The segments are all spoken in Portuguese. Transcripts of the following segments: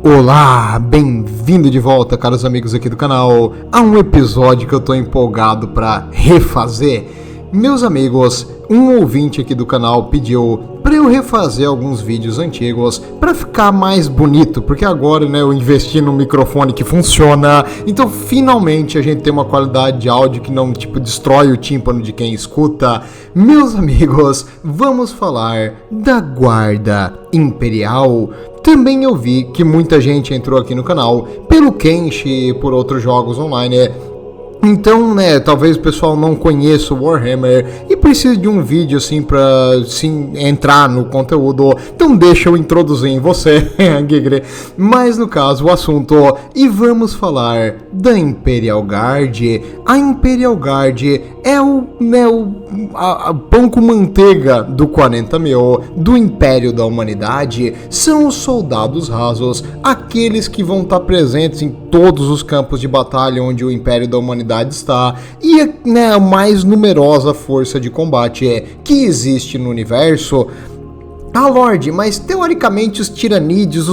Olá, bem-vindo de volta, caros amigos aqui do canal, a um episódio que eu tô empolgado para refazer. Meus amigos, um ouvinte aqui do canal pediu para eu refazer alguns vídeos antigos para ficar mais bonito, porque agora, eu investi num microfone que funciona, então finalmente a gente tem uma qualidade de áudio que não, destrói o tímpano de quem escuta. Meus amigos, vamos falar da Guarda Imperial. Também eu vi que muita gente entrou aqui no canal pelo Kenshi e por outros jogos online. Então, talvez o pessoal não conheça o Warhammer e precise de um vídeo assim pra entrar no conteúdo. Então deixa eu introduzir em você, Gigre. Mas no caso, o assunto, e vamos falar da Imperial Guard. A Imperial Guard é o pão com manteiga do 40.000, do Império da Humanidade. São os soldados rasos, aqueles que vão estar presentes em todos os campos de batalha onde o Império da Humanidade está, e a mais numerosa força de combate que existe no universo. Ah, Lorde, mas teoricamente os tiranídeos,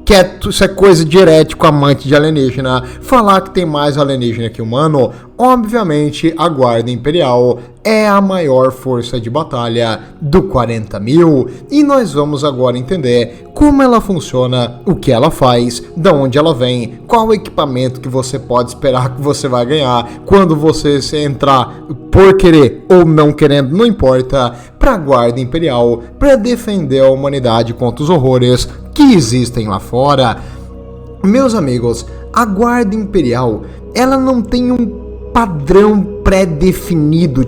Quieto, isso é coisa de herético amante de alienígena. Falar que tem mais alienígena que humano. Obviamente, a Guarda Imperial é a maior força de batalha do 40.000 e nós vamos agora entender como ela funciona, o que ela faz, de onde ela vem, qual o equipamento que você pode esperar que você vai ganhar quando você se entrar por querer ou não querendo, não importa, para a Guarda Imperial, para defender a humanidade contra os horrores que existem lá fora. Meus amigos, a Guarda Imperial, ela não tem um padrão pré-definido,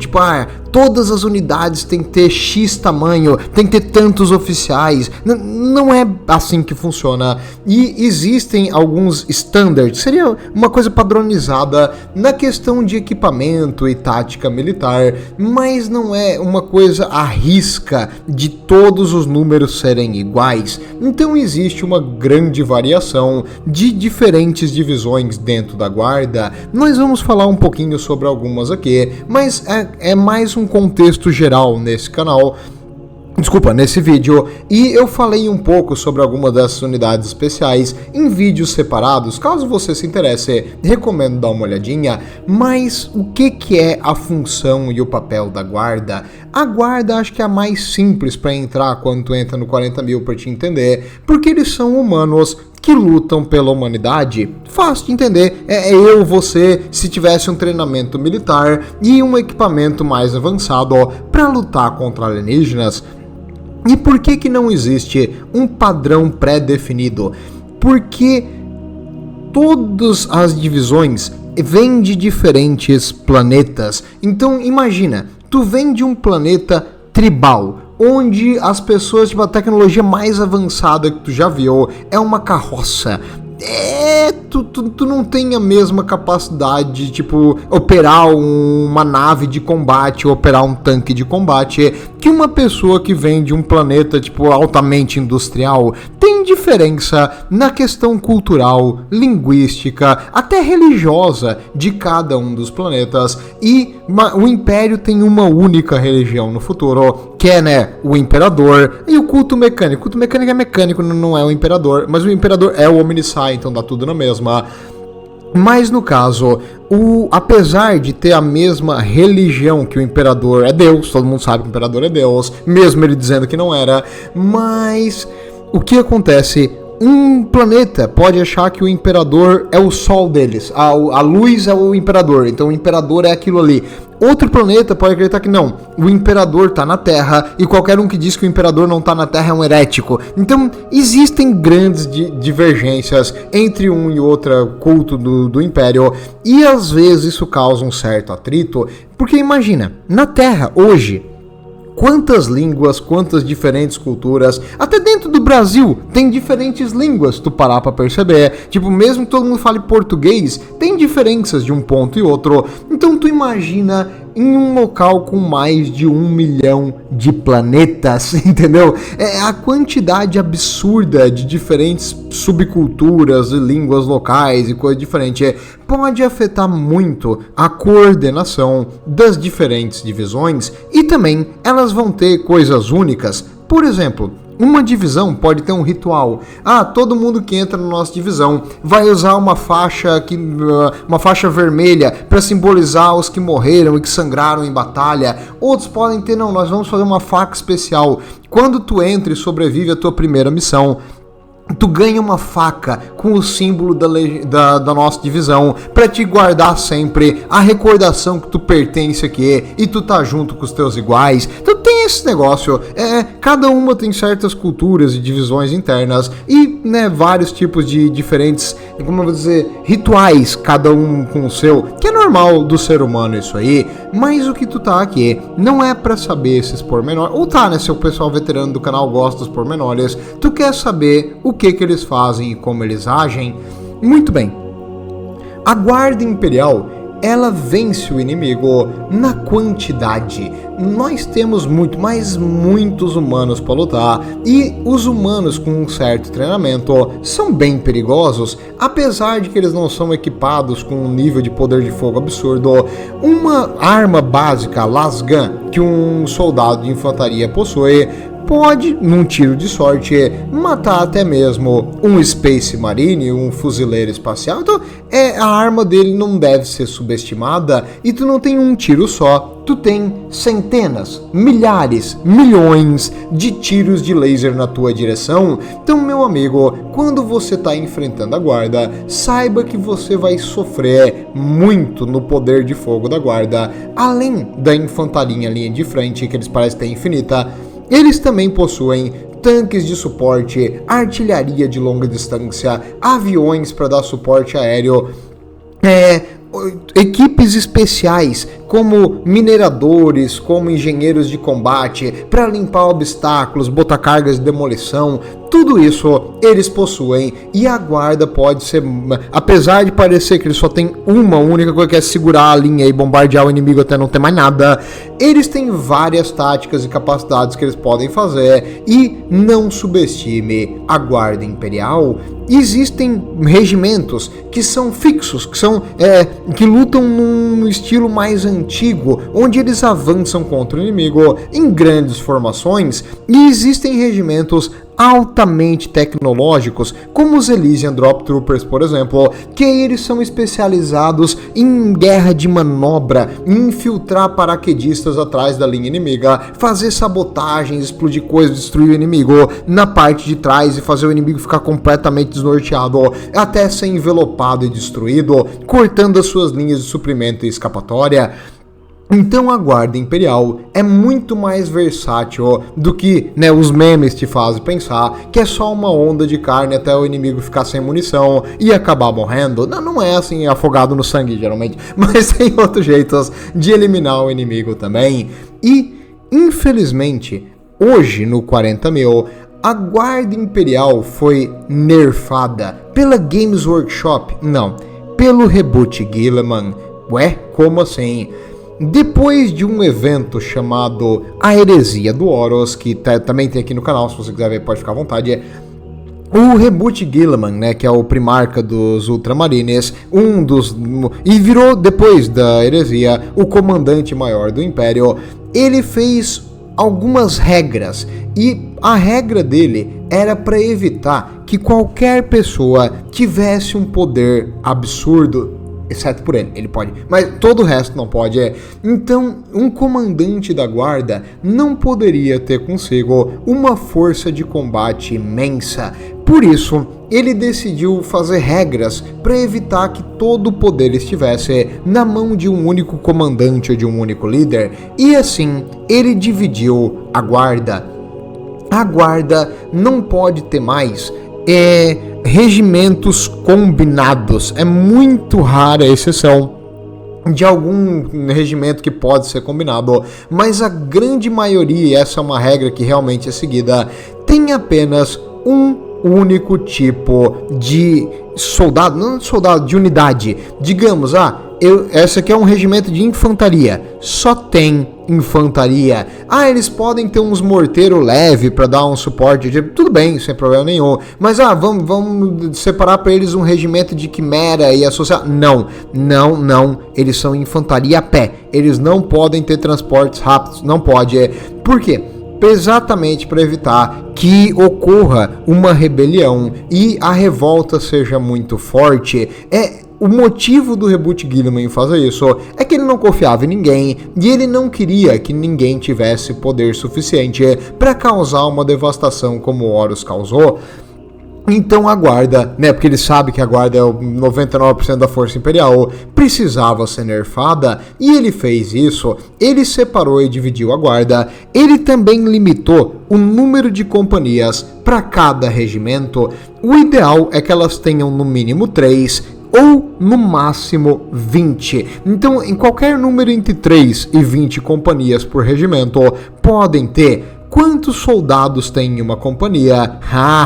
todas as unidades têm que ter X tamanho, tem que ter tantos oficiais. Não é assim que funciona. E existem alguns standards, seria uma coisa padronizada na questão de equipamento e tática militar, mas não é uma coisa à risca de todos os números serem iguais. Então existe uma grande variação de diferentes divisões dentro da Guarda. Nós vamos falar um pouquinho sobre algumas aqui, mas é mais um contexto geral nesse canal. Nesse vídeo, e eu falei um pouco sobre algumas dessas unidades especiais em vídeos separados. Caso você se interesse, recomendo dar uma olhadinha. Mas o que é a função e o papel da Guarda? A Guarda acho que é a mais simples para entrar quando tu entra no 40.000 para te entender, porque eles são humanos que lutam pela humanidade. Fácil de entender, você, se tivesse um treinamento militar e um equipamento mais avançado para lutar contra alienígenas. E por que não existe um padrão pré-definido? Porque todas as divisões vêm de diferentes planetas. Então imagina, tu vem de um planeta tribal, onde as pessoas, a tecnologia mais avançada que tu já viu é uma carroça. Tu não tem a mesma capacidade de, operar uma nave de combate, operar um tanque de combate, que uma pessoa que vem de um planeta, altamente industrial. Tem diferença na questão cultural, linguística, até religiosa de cada um dos planetas, e o Império tem uma única religião no futuro, que é, o Imperador, e o culto mecânico. O culto mecânico é mecânico, não é o Imperador, mas o Imperador é o Omnissiah, então dá tudo na mesma. Mas no caso, apesar de ter a mesma religião que o Imperador é Deus, todo mundo sabe que o Imperador é Deus, mesmo ele dizendo que não era, mas o que acontece? Um planeta pode achar que o Imperador é o sol deles, a luz é o Imperador, então o Imperador é aquilo ali. Outro planeta pode acreditar que não, o Imperador está na Terra, e qualquer um que diz que o Imperador não está na Terra é um herético. Então existem grandes divergências entre um e outro culto do Império, e às vezes isso causa um certo atrito, porque imagina, na Terra hoje, quantas línguas, quantas diferentes culturas, até dentro do Brasil tem diferentes línguas, tu parar pra perceber, mesmo que todo mundo fale português, tem diferenças de um ponto e outro. Então tu imagina em um local com mais de 1 milhão de planetas, entendeu? É a quantidade absurda de diferentes subculturas e línguas locais e coisa diferente. Pode afetar muito a coordenação das diferentes divisões, e também elas vão ter coisas únicas. Por exemplo, Uma divisão pode ter um ritual. Todo mundo que entra na nossa divisão vai usar uma faixa vermelha para simbolizar os que morreram e que sangraram em batalha. Outros podem ter, não, nós vamos fazer uma faca especial. Quando tu entra e sobrevive a tua primeira missão, tu ganha uma faca com o símbolo da nossa divisão pra te guardar sempre a recordação que tu pertence aqui e tu tá junto com os teus iguais. Então tem esse negócio, cada uma tem certas culturas e divisões internas e, né, vários tipos de diferentes, como eu vou dizer, rituais, cada um com o seu, que é normal do ser humano isso aí, mas o que tu tá aqui não é pra saber esses pormenores, ou tá, né, se o pessoal veterano do canal gosta dos pormenores, tu quer saber o que eles fazem e como eles agem. Muito bem. A Guarda Imperial, ela vence o inimigo na quantidade. Nós temos muitos humanos para lutar, e os humanos com um certo treinamento são bem perigosos, apesar de que eles não são equipados com um nível de poder de fogo absurdo. Uma arma básica, lasgun, que um soldado de infantaria possui, pode, num tiro de sorte, matar até mesmo um Space Marine, um fuzileiro espacial. Então, a arma dele não deve ser subestimada, e tu não tem um tiro só, tu tem centenas, milhares, milhões de tiros de laser na tua direção. Então, meu amigo, quando você está enfrentando a guarda, saiba que você vai sofrer muito no poder de fogo da guarda. Além da infantaria em linha de frente, que eles parecem ter infinita, eles também possuem tanques de suporte, artilharia de longa distância, aviões para dar suporte aéreo, equipes especiais como mineradores, como engenheiros de combate, para limpar obstáculos, botar cargas de demolição. Tudo isso eles possuem, e a guarda pode ser, apesar de parecer que eles só tem uma única coisa, que é segurar a linha e bombardear o inimigo até não ter mais nada, eles têm várias táticas e capacidades que eles podem fazer. E não subestime a Guarda Imperial. Existem regimentos que são fixos, que lutam num estilo mais antigo, onde eles avançam contra o inimigo em grandes formações, e existem regimentos altamente tecnológicos, como os Elysian Drop Troopers, por exemplo, que eles são especializados em guerra de manobra, em infiltrar paraquedistas atrás da linha inimiga, fazer sabotagens, explodir coisas, destruir o inimigo na parte de trás e fazer o inimigo ficar completamente desnorteado, até ser envelopado e destruído, cortando as suas linhas de suprimento e escapatória. Então a Guarda Imperial é muito mais versátil do que, né, os memes te fazem pensar, que é só uma onda de carne até o inimigo ficar sem munição e acabar morrendo. Não é assim, afogado no sangue geralmente, mas tem outros jeitos de eliminar o inimigo também. E, infelizmente, hoje no 40.000, a Guarda Imperial foi nerfada pela Games Workshop, não, pelo Reboot Guilliman. Ué, como assim? Depois de um evento chamado A Heresia do Horus, que também tem aqui no canal, se você quiser ver pode ficar à vontade, o Reboot Guilliman, né, que é o primarca dos Ultramarines, e virou, depois da Heresia, o comandante maior do Império. Ele fez algumas regras, e a regra dele era para evitar que qualquer pessoa tivesse um poder absurdo, exceto por ele pode, mas todo o resto não pode. Então, um comandante da guarda não poderia ter consigo uma força de combate imensa. Por isso, ele decidiu fazer regras para evitar que todo o poder estivesse na mão de um único comandante ou de um único líder, e assim ele dividiu a guarda. A guarda não pode ter mais regimentos combinados. É muito rara a exceção de algum regimento que pode ser combinado, mas a grande maioria, e essa é uma regra que realmente é seguida, tem apenas um único tipo de soldado, não de soldado, de unidade. Digamos, essa aqui é um regimento de infantaria, só tem infantaria. Eles podem ter uns morteiro leve para dar um suporte, tudo bem, sem problema nenhum, mas vamos separar para eles um regimento de quimera e associar. Não, eles são infantaria a pé, eles não podem ter transportes rápidos, não pode. Por quê? exatamente para evitar que ocorra uma rebelião e a revolta seja muito forte. O motivo do Reboot Guilliman fazer isso é que ele não confiava em ninguém e ele não queria que ninguém tivesse poder suficiente para causar uma devastação como Horus causou. Então a guarda, né, porque ele sabe que a guarda é o 99% da força imperial, precisava ser nerfada, e ele fez isso. Ele separou e dividiu a guarda. Ele também limitou o número de companhias para cada regimento. O ideal é que elas tenham no mínimo 3 ou no máximo 20. Então, em qualquer número entre 3 e 20 companhias por regimento podem ter. Quantos soldados tem em uma companhia?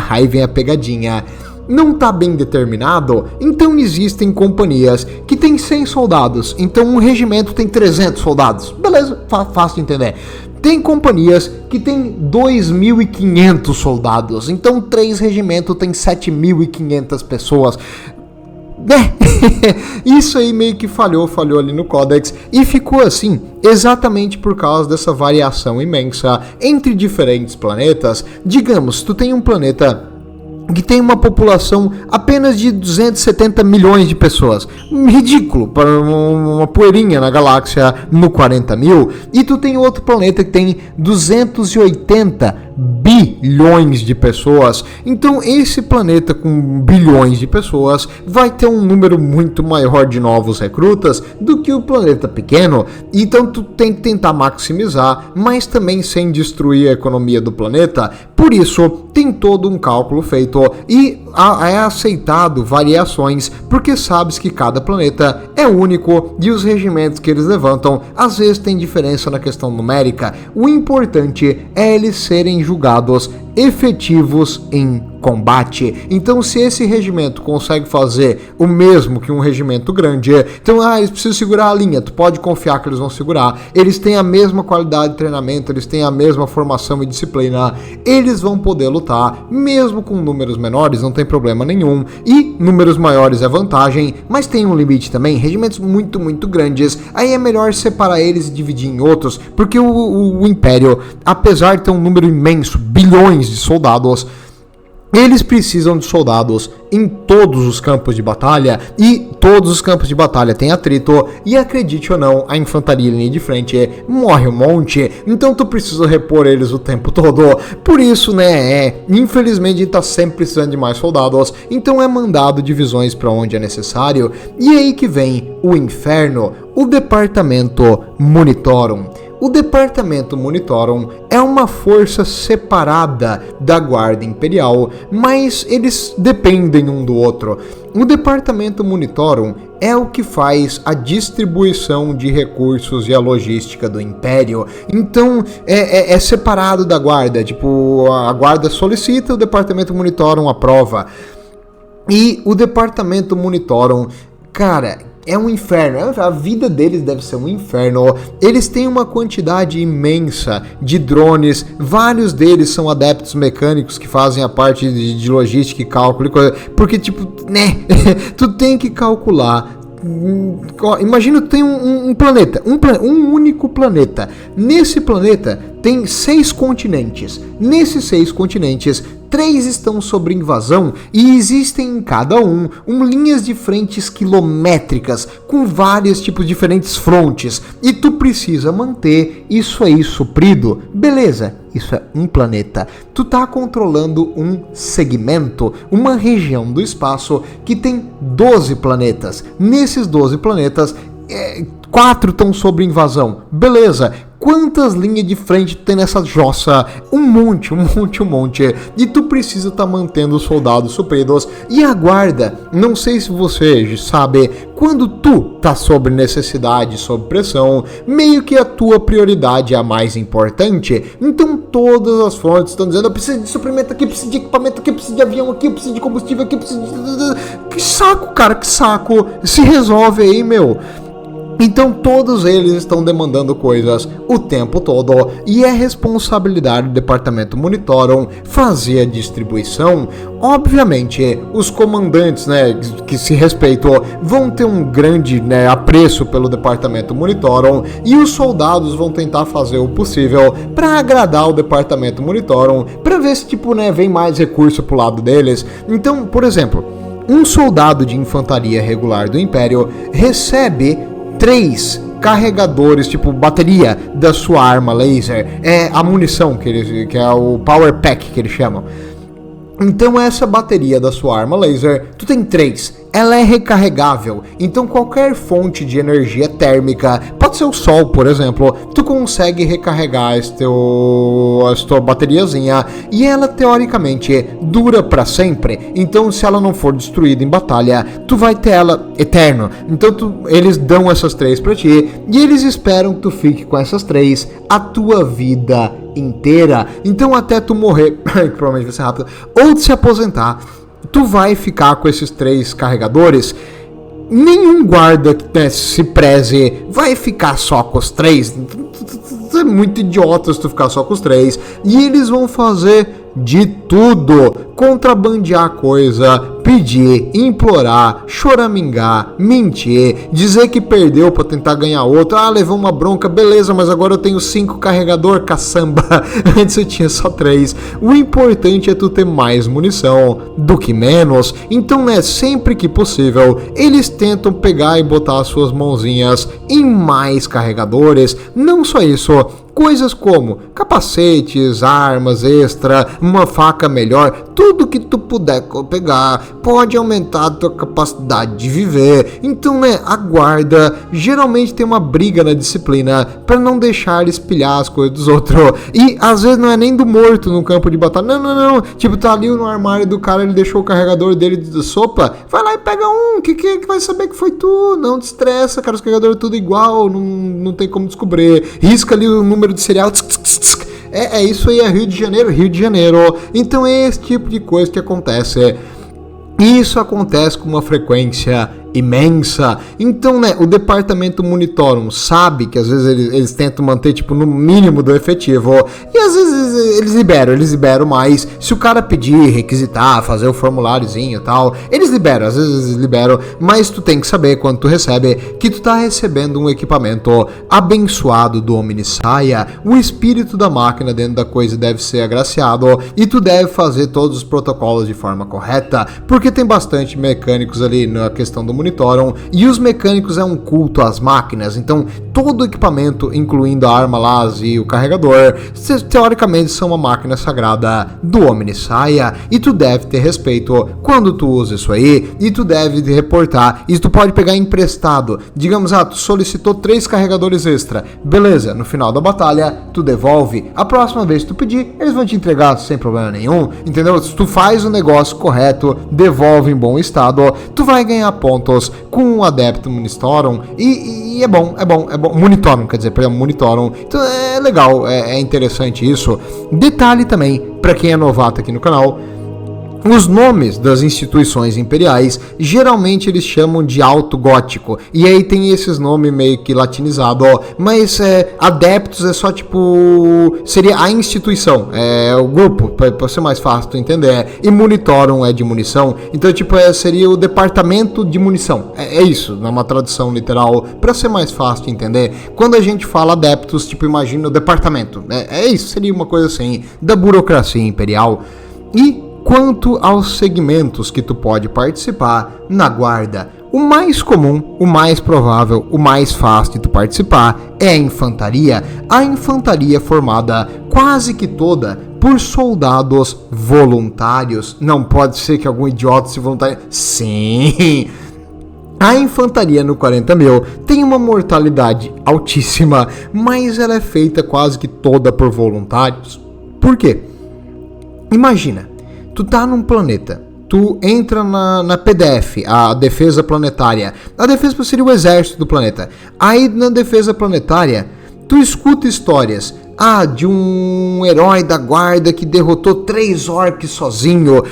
Aí vem a pegadinha. Não está bem determinado, então existem companhias que tem 100 soldados, então um regimento tem 300 soldados. Beleza, fácil de entender. Tem companhias que tem 2.500 soldados, então 3 regimentos tem 7.500 pessoas. Isso aí meio que falhou ali no Codex e ficou assim exatamente por causa dessa variação imensa entre diferentes planetas. Digamos, tu tem um planeta que tem uma população apenas de 270 milhões de pessoas. Ridículo, para uma poeirinha na galáxia no 40 mil. E tu tem outro planeta que tem 280 bilhões de pessoas. Então esse planeta com bilhões de pessoas vai ter um número muito maior de novos recrutas do que o planeta pequeno. Então tu tem que tentar maximizar, mas também sem destruir a economia do planeta. Por isso tem todo um cálculo feito e é aceitado variações, porque sabes que cada planeta é único e os regimentos que eles levantam às vezes tem diferença na questão numérica. O importante é eles serem julgados efetivos em combate. Então, se esse regimento consegue fazer o mesmo que um regimento grande, então, eles precisam segurar a linha, tu pode confiar que eles vão segurar, eles têm a mesma qualidade de treinamento, eles têm a mesma formação e disciplina, eles vão poder lutar, mesmo com números menores, não tem problema nenhum, e números maiores é vantagem, mas tem um limite também, regimentos muito, muito grandes, aí é melhor separar eles e dividir em outros, porque o Império, apesar de ter um número imenso, bilhões de soldados, eles precisam de soldados em todos os campos de batalha, e todos os campos de batalha têm atrito, e acredite ou não, a infantaria em linha de frente morre um monte, então tu precisa repor eles o tempo todo. Por isso, infelizmente a gente tá sempre precisando de mais soldados, então é mandado divisões para onde é necessário, e aí que vem o inferno, o Departamento Monitorum. O Departamento Monitorum é uma força separada da Guarda Imperial, mas eles dependem um do outro. O Departamento Monitorum é o que faz a distribuição de recursos e a logística do Império. Então, é separado da Guarda. Tipo, a Guarda solicita, o Departamento Monitorum aprova. E o Departamento Monitorum, cara, é um inferno, a vida deles deve ser um inferno. Eles têm uma quantidade imensa de drones, vários deles são adeptos mecânicos que fazem a parte de logística e cálculo, porque tipo, tu tem que calcular. Imagina que tem um planeta, um único planeta. Nesse planeta tem 6 continentes. Nesses 6 continentes, 3 estão sob invasão e existem em cada um linhas de frentes quilométricas com vários tipos de diferentes frontes. E tu precisa manter isso aí suprido. Beleza, isso é um planeta. Tu tá controlando um segmento, uma região do espaço que tem 12 planetas. Nesses 12 planetas, 4 estão sob invasão. Beleza. Quantas linhas de frente tem nessa jossa? Um monte. E tu precisa estar mantendo os soldados supridos. E a guarda, não sei se você sabe, quando tu tá sob necessidade, sob pressão, meio que a tua prioridade é a mais importante. Então todas as fontes estão dizendo, eu preciso de suprimento aqui, eu preciso de equipamento aqui, eu preciso de avião aqui, eu preciso de combustível aqui, eu preciso de... Que saco, cara, que saco. Se resolve aí, meu. Então todos eles estão demandando coisas o tempo todo e é responsabilidade do departamento Monitorum fazer a distribuição. Obviamente, os comandantes, que se respeitam vão ter um grande, apreço pelo departamento Monitorum e os soldados vão tentar fazer o possível para agradar o departamento Monitorum, para ver se vem mais recurso pro lado deles. Então, por exemplo, um soldado de infantaria regular do Império recebe 3 carregadores, bateria da sua arma laser, é a munição que é o Power Pack que eles chamam. Então essa bateria da sua arma laser, tu tem 3, ela é recarregável, então qualquer fonte de energia térmica, pode ser o sol, por exemplo, tu consegue recarregar a tua bateriazinha e ela teoricamente dura para sempre, então se ela não for destruída em batalha, tu vai ter ela eterno. Então eles dão essas 3 para ti e eles esperam que tu fique com essas 3 a tua vida inteira, então até tu morrer, que provavelmente vai ser rápido, ou se aposentar, tu vai ficar com esses 3 carregadores. Nenhum guarda que se preze vai ficar só com os 3. É muito idiota se tu ficar só com os 3. E eles vão fazer de tudo, contrabandear coisa, pedir, implorar, choramingar, mentir, dizer que perdeu pra tentar ganhar outro. Levou uma bronca, beleza, mas agora eu tenho 5 carregador, caçamba. Antes eu tinha só 3. O importante é tu ter mais munição do que menos. Então, sempre que possível, eles tentam pegar e botar as suas mãozinhas em mais carregadores. Não só isso, coisas como capacetes, armas extra, uma faca melhor, tudo que tu puder pegar pode aumentar a tua capacidade de viver. Então, a guarda geralmente tem uma briga na disciplina para não deixar eles pilhar as coisas dos outros. E às vezes não é nem do morto no campo de batalha. Não. Tá ali no armário do cara, ele deixou o carregador dele de sopa. Vai lá e pega um. Que vai saber que foi tu? Não te estressa, cara. Os carregadores tudo igual. Não tem como descobrir. Risca ali o número de serial. É isso aí, é Rio de Janeiro. Então é esse tipo de coisa que acontece. Isso acontece com uma frequência imensa. Então, o departamento Monitorum sabe que às vezes eles tentam manter no mínimo do efetivo e às vezes eles liberam mais. Se o cara pedir, requisitar, fazer o formuláriozinho e tal, eles liberam, às vezes eles liberam, mas tu tem que saber quando tu recebe que tu tá recebendo um equipamento abençoado do Omnissiah. O espírito da máquina dentro da coisa deve ser agraciado e tu deve fazer todos os protocolos de forma correta, porque tem bastante mecânicos ali na questão do Monitorum, e os mecânicos é um culto às máquinas, então todo o equipamento, incluindo a arma laser e o carregador, teoricamente são uma máquina sagrada do Omnissiah, e tu deve ter respeito quando tu usa isso aí, e tu deve reportar, e tu pode pegar emprestado, digamos, tu solicitou 3 carregadores extra, beleza, no final da batalha, tu devolve, a próxima vez que tu pedir, eles vão te entregar sem problema nenhum, entendeu? Se tu faz o negócio correto, devolve em bom estado, tu vai ganhar pontos com o adepto Monitorum e é bom, Monitorum, Monitorum, então é legal, é interessante isso. Detalhe também, para quem é novato aqui no canal, os nomes das instituições imperiais, geralmente eles chamam de alto gótico, e aí tem esses nomes meio que latinizados, mas adeptos é só seria a instituição, o grupo, para ser mais fácil tu entender, e Monitorum é de munição, então seria o departamento de munição, é isso, numa tradução literal, para ser mais fácil de entender. Quando a gente fala adeptos, imagina o departamento, é isso, seria uma coisa assim, da burocracia imperial. E quanto aos segmentos que tu pode participar na guarda, o mais comum, o mais provável, o mais fácil de tu participar é a infantaria. A infantaria é formada quase que toda por soldados voluntários. Não pode ser que algum idiota se voluntarie. Sim! A infantaria no 40.000 tem uma mortalidade altíssima, mas ela é feita quase que toda por voluntários. Por quê? Imagina, tu tá num planeta, tu entra na PDF, a defesa planetária. A defesa seria o exército do planeta. Aí na defesa planetária, tu escuta histórias. de um herói da guarda que derrotou 3 orcs sozinho.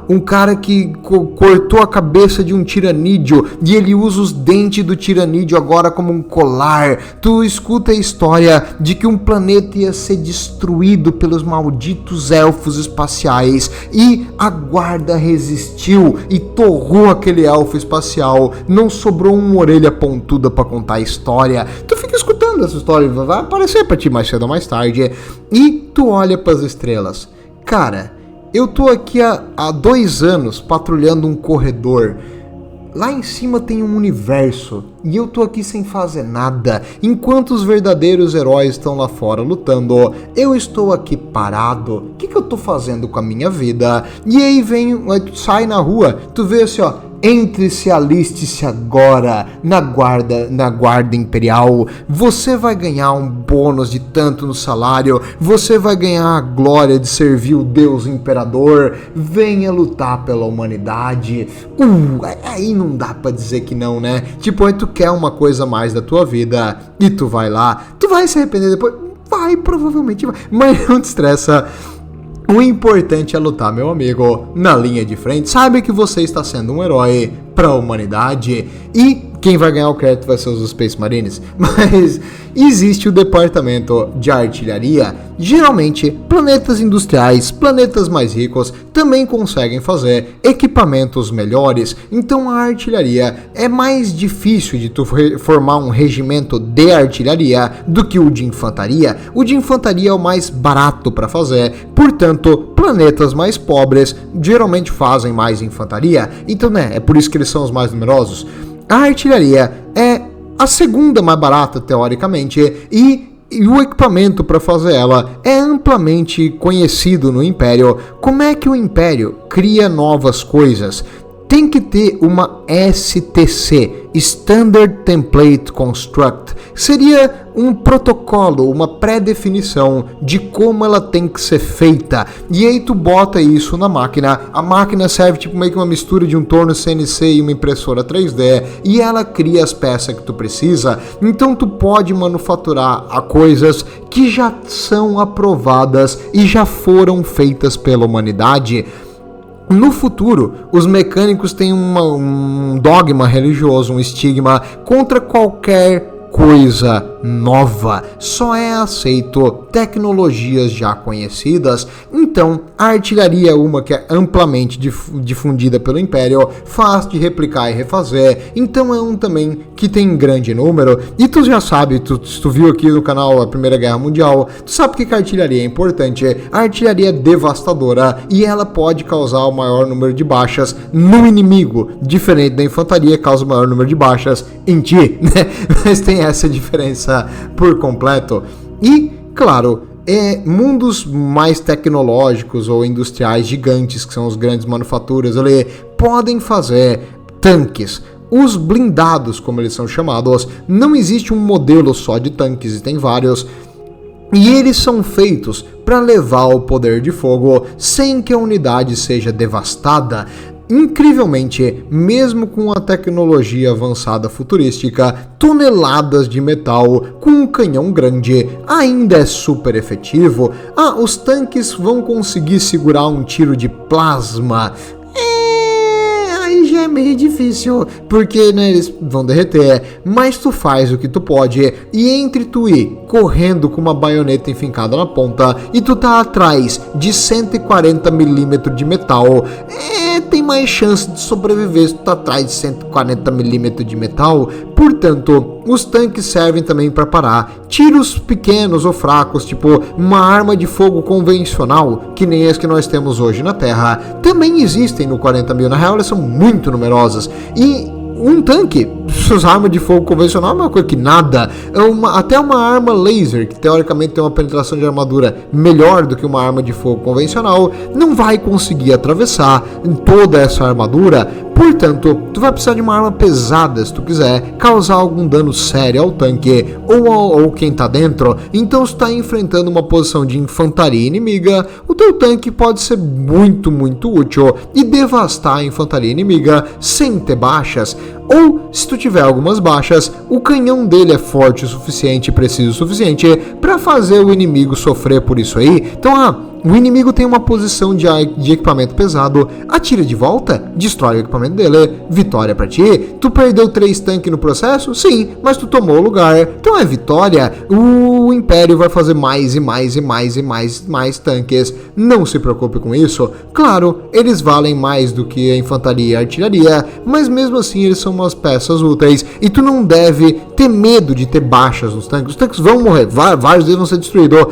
Um cara que cortou a cabeça de um tiranídeo e ele usa os dentes do tiranídeo agora como um colar. Tu escuta a história de que um planeta ia ser destruído pelos malditos elfos espaciais e a guarda resistiu e torrou aquele elfo espacial. Não sobrou uma orelha pontuda pra contar a história. Tu fica escutando essa história, vai aparecer pra ti mais cedo ou mais tarde, e tu olha pras estrelas. Cara, eu tô aqui há 2 anos patrulhando um corredor. Lá em cima tem um universo e eu tô aqui sem fazer nada. Enquanto os verdadeiros heróis estão lá fora lutando, eu estou aqui parado. O que eu tô fazendo com a minha vida? E aí tu sai na rua, tu vê assim, entre-se, aliste-se agora na guarda imperial. Você vai ganhar um bônus de tanto no salário. Você vai ganhar a glória de servir o Deus Imperador. Venha lutar pela humanidade. Aí não dá pra dizer que não, né? Tipo, aí tu quer uma coisa a mais da tua vida e tu vai lá. Tu vai se arrepender depois? Vai, provavelmente vai. Mas não te estressa. O importante é lutar, meu amigo, na linha de frente. Sabe que você está sendo um herói para a humanidade e quem vai ganhar o crédito vai ser os Space Marines. Mas existe o departamento de artilharia. Geralmente, planetas industriais, planetas mais ricos, também conseguem fazer equipamentos melhores. Então a artilharia é mais difícil de tu formar um regimento de artilharia do que o de infantaria. O de infantaria é o mais barato para fazer. Portanto, planetas mais pobres geralmente fazem mais infantaria. Então, é por isso que eles são os mais numerosos. A artilharia é a segunda mais barata, teoricamente, e o equipamento para fazer ela é amplamente conhecido no Império. Como é que o Império cria novas coisas? Tem que ter uma STC, Standard Template Construct. Seria um protocolo, uma pré-definição de como ela tem que ser feita. E aí tu bota isso na máquina. A máquina serve tipo meio que uma mistura de um torno CNC e uma impressora 3D. E ela cria as peças que tu precisa. Então tu pode manufaturar coisas que já são aprovadas e já foram feitas pela humanidade. No futuro, os mecânicos têm um dogma religioso, um estigma contra qualquer coisa nova. Só é aceito tecnologias já conhecidas. Então, a artilharia é uma que é amplamente difundida pelo Império, fácil de replicar e refazer. Então é um também que tem grande número. E tu já sabe, se tu viu aqui no canal a Primeira Guerra Mundial, tu sabe que a artilharia é importante. A artilharia é devastadora e ela pode causar o maior número de baixas no inimigo, diferente da infantaria, causa o maior número de baixas em ti, né? Mas tem essa diferença por completo. E, claro, mundos mais tecnológicos ou industriais gigantes, que são as grandes manufaturas ali, podem fazer tanques. Os blindados, como eles são chamados, não existe um modelo só de tanques, existem vários. E eles são feitos para levar o poder de fogo sem que a unidade seja devastada. Incrivelmente, mesmo com a tecnologia avançada futurística, toneladas de metal com um canhão grande ainda é super efetivo. Os tanques vão conseguir segurar um tiro de plasma. Aí já é meio difícil, porque né, eles vão derreter, mas tu faz o que tu pode, e entre tu ir correndo com uma baioneta enfincada na ponta e tu tá atrás de 140mm de metal, tem mais chance de sobreviver se tu tá atrás de 140mm de metal. Portanto, os tanques servem também para parar tiros pequenos ou fracos, tipo uma arma de fogo convencional, que nem as que nós temos hoje na Terra. Também existem no 40.000, na real elas são muito numerosas. E um tanque, suas armas de fogo convencional é uma coisa que nada. Até uma arma laser, que teoricamente tem uma penetração de armadura melhor do que uma arma de fogo convencional, não vai conseguir atravessar toda essa armadura. Portanto, tu vai precisar de uma arma pesada se tu quiser causar algum dano sério ao tanque ou quem tá dentro. Então, se tu tá enfrentando uma posição de infantaria inimiga, o teu tanque pode ser muito, muito útil e devastar a infantaria inimiga sem ter baixas. ou se tu tiver algumas baixas, o canhão dele é forte o suficiente e preciso o suficiente para fazer o inimigo sofrer por isso aí. Então, o inimigo tem uma posição de equipamento pesado, atira de volta, destrói o equipamento dele, vitória pra ti. Tu perdeu 3 tanques no processo? Sim, mas tu tomou o lugar, então é vitória. O Império vai fazer mais e mais tanques, não se preocupe com isso. Claro, eles valem mais do que a infantaria e a artilharia, mas mesmo assim eles são umas peças úteis e tu não deve ter medo de ter baixas nos tanques. Os tanques vão morrer, vários deles vão ser destruídos.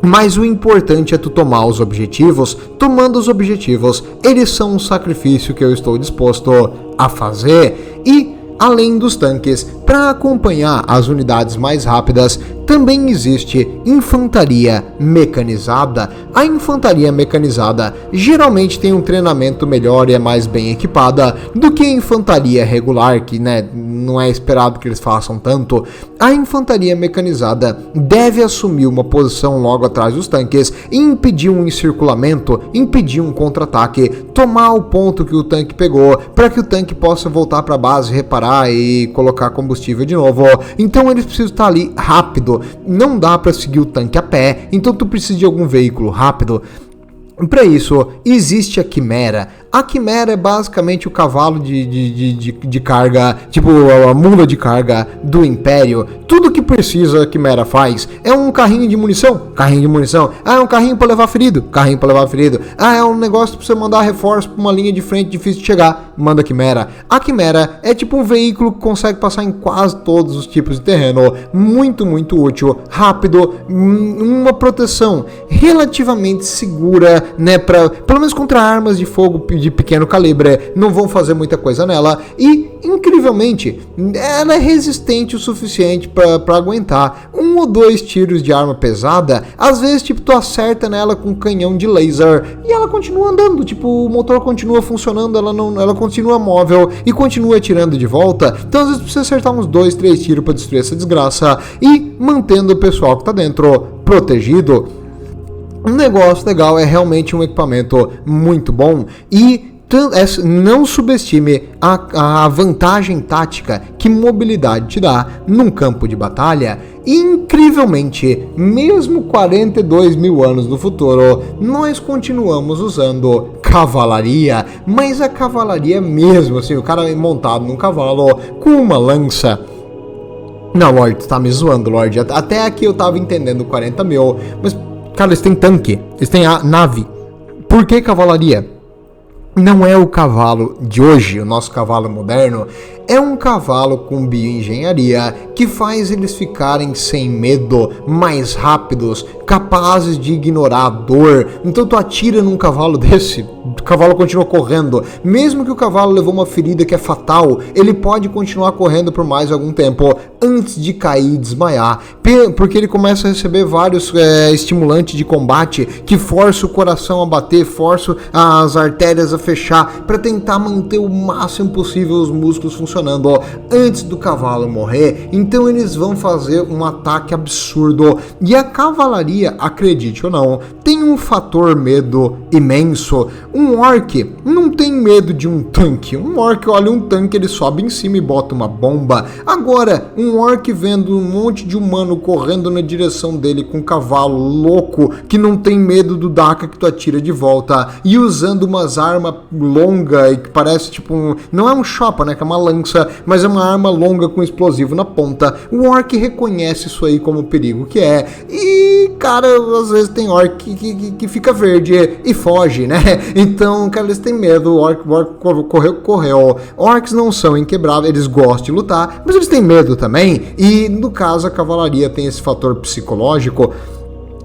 Mas o importante é tu tomar os objetivos. Tomando os objetivos, eles são um sacrifício que eu estou disposto a fazer. E, além dos tanques, para acompanhar as unidades mais rápidas, também existe infantaria mecanizada. A infantaria mecanizada geralmente tem um treinamento melhor e é mais bem equipada do que a infantaria regular, que não é esperado que eles façam tanto. A infantaria mecanizada deve assumir uma posição logo atrás dos tanques e impedir um encirculamento, impedir um contra-ataque, tomar o ponto que o tanque pegou, para que o tanque possa voltar para a base, reparar e colocar combustível de novo. Então eles precisam estar ali rápido. Não dá para seguir o tanque a pé, então tu precisa de algum veículo rápido. Para isso, existe a Quimera. A Quimera é basicamente o cavalo de carga, tipo a mula de carga do Império. Tudo que precisa a Quimera faz. É um carrinho de munição. Ah, é um carrinho para levar ferido. Ah, é um negócio para você mandar reforço para uma linha de frente difícil de chegar. Manda a Quimera. A Quimera é tipo um veículo que consegue passar em quase todos os tipos de terreno. Muito, muito útil, rápido, uma proteção relativamente segura, pelo menos contra armas de fogo de pequeno calibre, não vão fazer muita coisa nela e, incrivelmente, ela é resistente o suficiente para aguentar 1 ou 2 tiros de arma pesada. Às vezes, tu acerta nela com um canhão de laser e ela continua andando, o motor continua funcionando, ela continua móvel e continua atirando de volta. Então, às vezes, precisa acertar uns 2, 3 tiros para destruir essa desgraça e mantendo o pessoal que tá dentro protegido. Um negócio legal, é realmente um equipamento muito bom e não subestime a vantagem tática que mobilidade te dá num campo de batalha. Incrivelmente, mesmo 42 mil anos no futuro, nós continuamos usando cavalaria, mas a cavalaria mesmo, o cara montado num cavalo com uma lança. Não, Lorde, tu tá me zoando, Lorde. Até aqui eu tava entendendo 40 mil, mas, cara, eles têm tanque, eles têm a nave. Por que cavalaria? Não é o cavalo de hoje, o nosso cavalo moderno, é um cavalo com bioengenharia que faz eles ficarem sem medo, mais rápidos, capazes de ignorar a dor. Então tu atira num cavalo desse, o cavalo continua correndo. Mesmo que o cavalo levou uma ferida que é fatal, ele pode continuar correndo por mais algum tempo antes de cair e desmaiar, porque ele começa a receber vários estimulantes de combate que forçam o coração a bater, forçam as artérias a fechar para tentar manter o máximo possível os músculos funcionando antes do cavalo morrer. Então eles vão fazer um ataque absurdo e a cavalaria, acredite ou não, tem um fator medo imenso. Um orc não tem medo de um tanque. Um orc olha um tanque, ele sobe em cima e bota uma bomba. Agora, um orc vendo um monte de humano correndo na direção dele com um cavalo louco que não tem medo do Daka que tu atira de volta e usando umas armas longas e que parece não é um chopa, que é uma lança, mas é uma arma longa com explosivo na ponta. O orc reconhece isso aí como perigo que é. E, cara, às vezes tem orc que fica verde e foge, Então, cara, eles têm medo. O orc correu. Orcs não são inquebráveis, eles gostam de lutar, mas eles têm medo também. E, no caso, a cavalaria tem esse fator psicológico.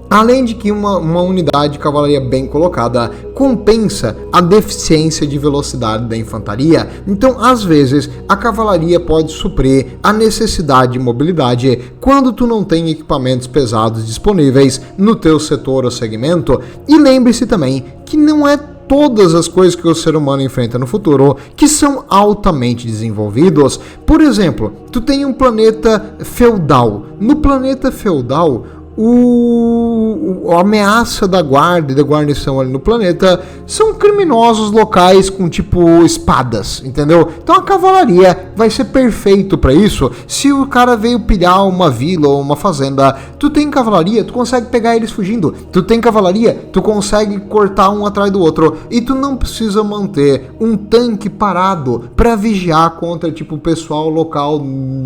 Além de que uma unidade de cavalaria bem colocada compensa a deficiência de velocidade da infantaria. Então, às vezes, a cavalaria pode suprir a necessidade de mobilidade quando tu não tem equipamentos pesados disponíveis no teu setor ou segmento. E lembre-se também que não é todas as coisas que o ser humano enfrenta no futuro que são altamente desenvolvidos. Por exemplo, tu tem um planeta feudal. No planeta feudal, a ameaça da guarda e da guarnição ali no planeta são criminosos locais com tipo espadas, entendeu? Então a cavalaria vai ser perfeito para isso. Se o cara veio pilhar uma vila ou uma fazenda, tu tem cavalaria, tu consegue pegar eles fugindo. Tu tem cavalaria, tu consegue cortar um atrás do outro. E tu não precisa manter um tanque parado para vigiar contra tipo o pessoal local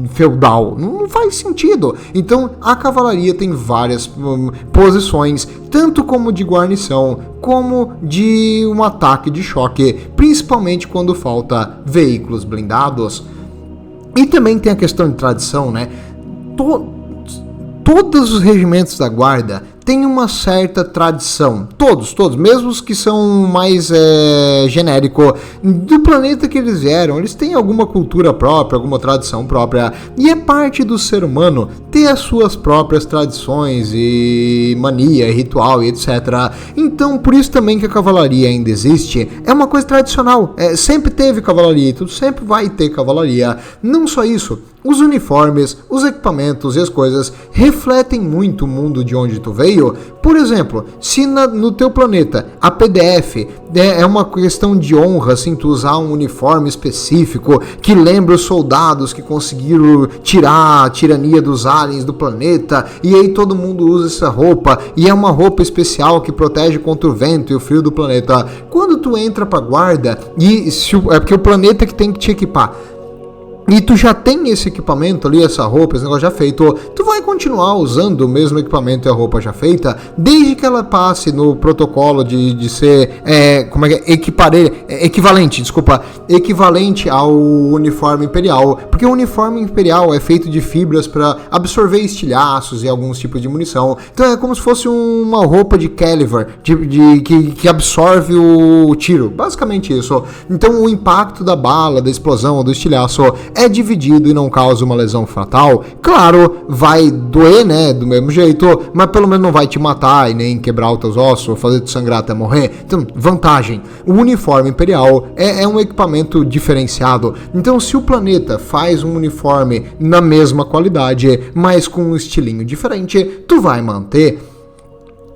feudal. Não faz sentido. Então a cavalaria tem várias posições, tanto como de guarnição, como de um ataque de choque, principalmente quando falta veículos blindados. E também tem a questão de tradição, né? Todos os regimentos da guarda têm uma certa tradição, todos, mesmo os que são mais genérico, do planeta que eles vieram, eles têm alguma cultura própria, alguma tradição própria, e é parte do ser humano ter as suas próprias tradições e mania, ritual e etc. Então, por isso também que a cavalaria ainda existe, é uma coisa tradicional, sempre teve cavalaria, tudo sempre vai ter cavalaria. Não só isso, os uniformes, os equipamentos e as coisas refletem muito o mundo de onde tu veio. Por exemplo, se no teu planeta a PDF é uma questão de honra, assim, tu usar um uniforme específico que lembra os soldados que conseguiram tirar a tirania dos aliens do planeta, e aí todo mundo usa essa roupa, e é uma roupa especial que protege contra o vento e o frio do planeta. Quando tu entra pra guarda, é porque o planeta que tem que te equipar, e tu já tem esse equipamento ali, essa roupa, esse negócio já feito, tu vai continuar usando o mesmo equipamento e a roupa já feita, desde que ela passe no protocolo de ser, equivalente ao uniforme imperial, porque o uniforme imperial é feito de fibras para absorver estilhaços e alguns tipos de munição, então é como se fosse uma roupa de caliber, que absorve o tiro, basicamente isso. Então o impacto da bala, da explosão ou do estilhaço é dividido e não causa uma lesão fatal. Claro, vai doer, né, do mesmo jeito, mas pelo menos não vai te matar e nem quebrar os teus ossos ou fazer te sangrar até morrer. Então, vantagem, o uniforme imperial é um equipamento diferenciado. Então, se o planeta faz um uniforme na mesma qualidade, mas com um estilinho diferente, tu vai manter.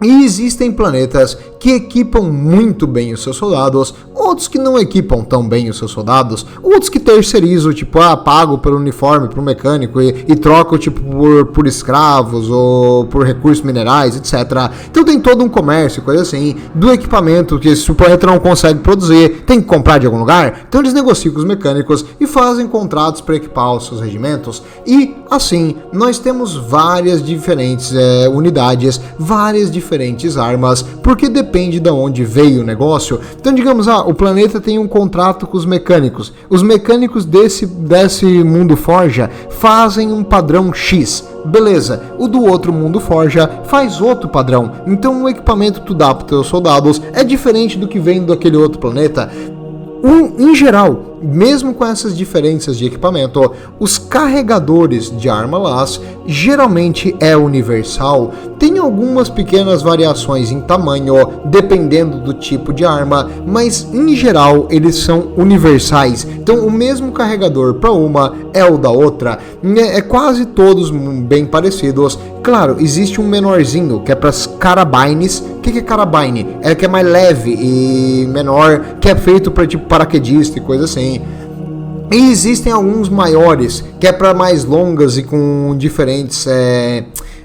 E existem planetas que equipam muito bem os seus soldados, outros que não equipam tão bem os seus soldados, outros que terceirizam, tipo, pago pelo uniforme pro mecânico e trocam, tipo, por escravos ou por recursos minerais, etc. Então tem todo um comércio, coisa assim, do equipamento que se o planeta não consegue produzir, tem que comprar de algum lugar, então eles negociam com os mecânicos e fazem contratos para equipar os seus regimentos. E assim, nós temos várias diferentes unidades, várias diferentes armas, porque depende de onde veio o negócio. Então, digamos, o planeta tem um contrato com os mecânicos. Os mecânicos desse mundo forja fazem um padrão X. Beleza, o do outro mundo forja faz outro padrão. Então, o equipamento que tu dá para os teus soldados é diferente do que vem daquele outro planeta. Em geral, mesmo com essas diferenças de equipamento, os carregadores de arma LAS geralmente é universal. Tem algumas pequenas variações em tamanho, dependendo do tipo de arma, mas em geral eles são universais. Então o mesmo carregador para uma é o da outra. É quase todos bem parecidos. Claro, existe um menorzinho que é para as carabines. O que é carabine? É que é mais leve e menor, que é feito para tipo paraquedista e coisa assim. E existem alguns maiores, que é para mais longas e com diferentes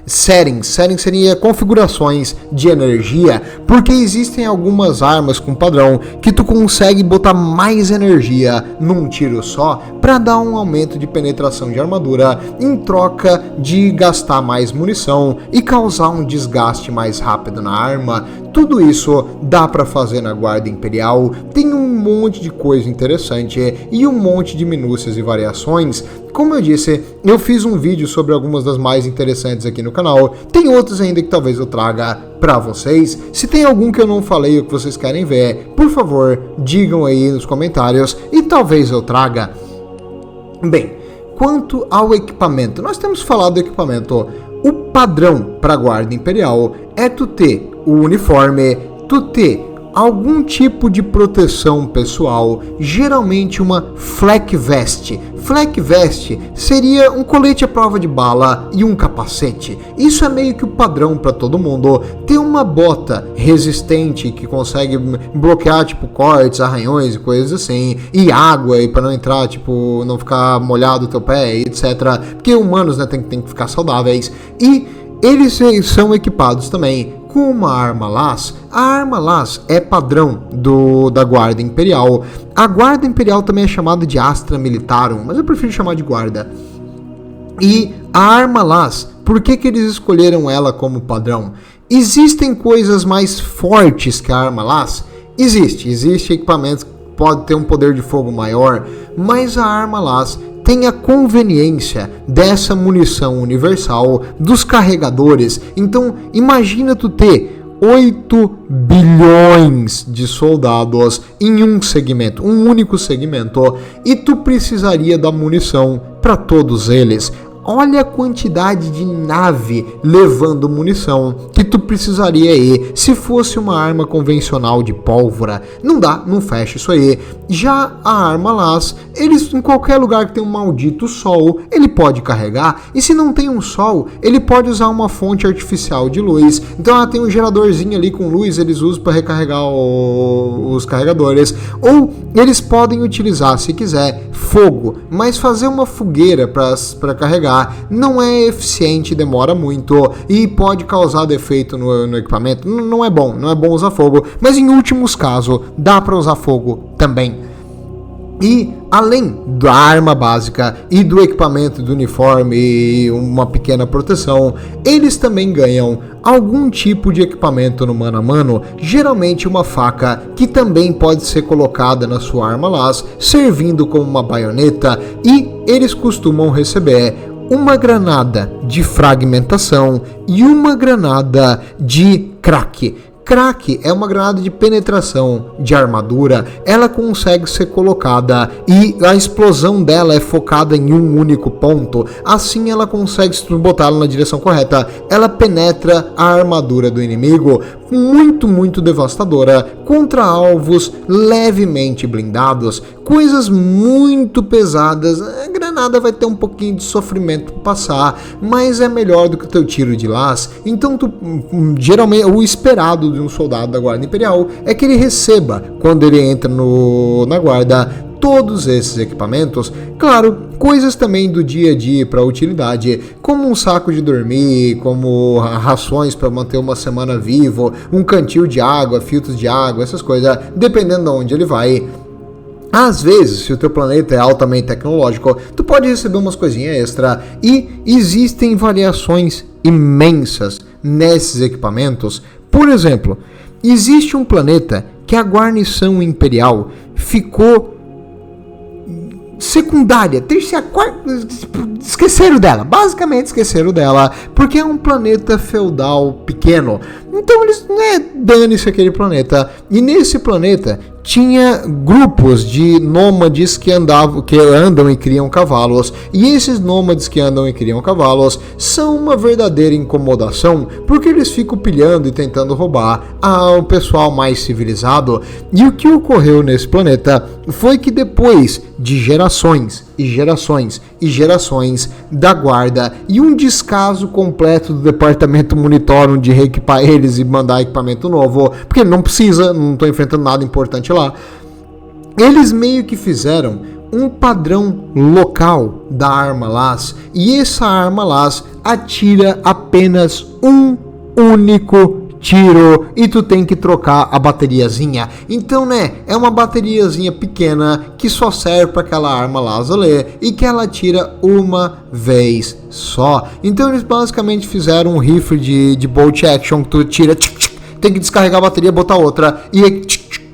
settings. Settings seria configurações de energia, porque existem algumas armas com padrão que tu consegue botar mais energia num tiro só para dar um aumento de penetração de armadura em troca de gastar mais munição e causar um desgaste mais rápido na arma. Tudo isso dá para fazer na Guarda Imperial, tem um monte de coisa interessante e um monte de minúcias e variações. Como eu disse, eu fiz um vídeo sobre algumas das mais interessantes aqui no canal, tem outros ainda que talvez eu traga para vocês. Se tem algum que eu não falei ou que vocês querem ver, por favor, digam aí nos comentários e talvez eu traga. Bem, quanto ao equipamento, nós temos falado do equipamento. O padrão para a Guarda Imperial é tu ter o uniforme, tu ter algum tipo de proteção pessoal, geralmente uma flak vest. Flak vest seria um colete à prova de bala e um capacete. Isso é meio que o padrão para todo mundo. Ter uma bota resistente que consegue bloquear tipo cortes, arranhões e coisas assim, e água, e para não entrar, tipo, não ficar molhado o teu pé, etc. Porque humanos, né, tem que ficar saudáveis. E eles são equipados também com uma arma LAS. A arma LAS é padrão da Guarda Imperial. A Guarda Imperial também é chamada de Astra Militarum, mas eu prefiro chamar de Guarda. E a arma LAS, por que eles escolheram ela como padrão? Existem coisas mais fortes que a arma LAS? Existe equipamentos que podem ter um poder de fogo maior, mas a arma LAS tem a conveniência dessa munição universal, dos carregadores. Então, imagina tu ter 8 bilhões de soldados em um segmento, um único segmento, e tu precisaria da munição para todos eles. Olha a quantidade de nave levando munição que tu precisaria aí se fosse uma arma convencional de pólvora. Não dá, não fecha isso aí. Já a arma LAS, eles em qualquer lugar que tem um maldito sol, ele pode carregar. E se não tem um sol, ele pode usar uma fonte artificial de luz. Então ela tem um geradorzinho ali com luz, eles usam para recarregar os carregadores. Ou eles podem utilizar, se quiser, fogo, mas fazer uma fogueira para carregar não é eficiente, demora muito e pode causar defeito no equipamento. Não é bom usar fogo, mas em últimos casos dá para usar fogo também. E além da arma básica e do equipamento do uniforme e uma pequena proteção, eles também ganham algum tipo de equipamento no mano a mano, geralmente uma faca que também pode ser colocada na sua arma LAS, servindo como uma baioneta, e eles costumam receber uma granada de fragmentação e uma granada de crack. Crack é uma granada de penetração de armadura, ela consegue ser colocada e a explosão dela é focada em um único ponto, assim ela consegue, se tu botar ela na direção correta, ela penetra a armadura do inimigo, muito devastadora, contra alvos levemente blindados, coisas muito pesadas. A granada vai ter um pouquinho de sofrimento para passar, mas é melhor do que o teu tiro de LAS. Então geralmente o esperado de um soldado da Guarda Imperial é que ele receba, quando ele entra na guarda, todos esses equipamentos. Claro, coisas também do dia a dia para utilidade, como um saco de dormir, como rações para manter uma semana vivo, um cantil de água, filtros de água, essas coisas, dependendo de onde ele vai. Às vezes, se o teu planeta é altamente tecnológico, tu pode receber umas coisinhas extra, e existem variações imensas nesses equipamentos. Por exemplo, existe um planeta que a guarnição imperial ficou secundária, terceira, quarta, basicamente esqueceram dela, porque é um planeta feudal pequeno. Então eles, dane-se aquele planeta. E nesse planeta tinha grupos de nômades que andam e criam cavalos, e esses nômades que andam e criam cavalos são uma verdadeira incomodação, porque eles ficam pilhando e tentando roubar ao pessoal mais civilizado. E o que ocorreu nesse planeta foi que depois de gerações e gerações e gerações da guarda e um descaso completo do departamento Monitorum de reequipar eles e mandar equipamento novo, porque não precisa, não estou enfrentando nada importante lá, eles meio que fizeram um padrão local da arma LAS, e essa arma LAS atira apenas um único tiro e tu tem que trocar a bateriazinha. Então, é uma bateriazinha pequena que só serve para aquela arma LAS ali e que ela tira uma vez só. Então eles basicamente fizeram um rifle de bolt action que tu tira, tem que descarregar a bateria, botar outra e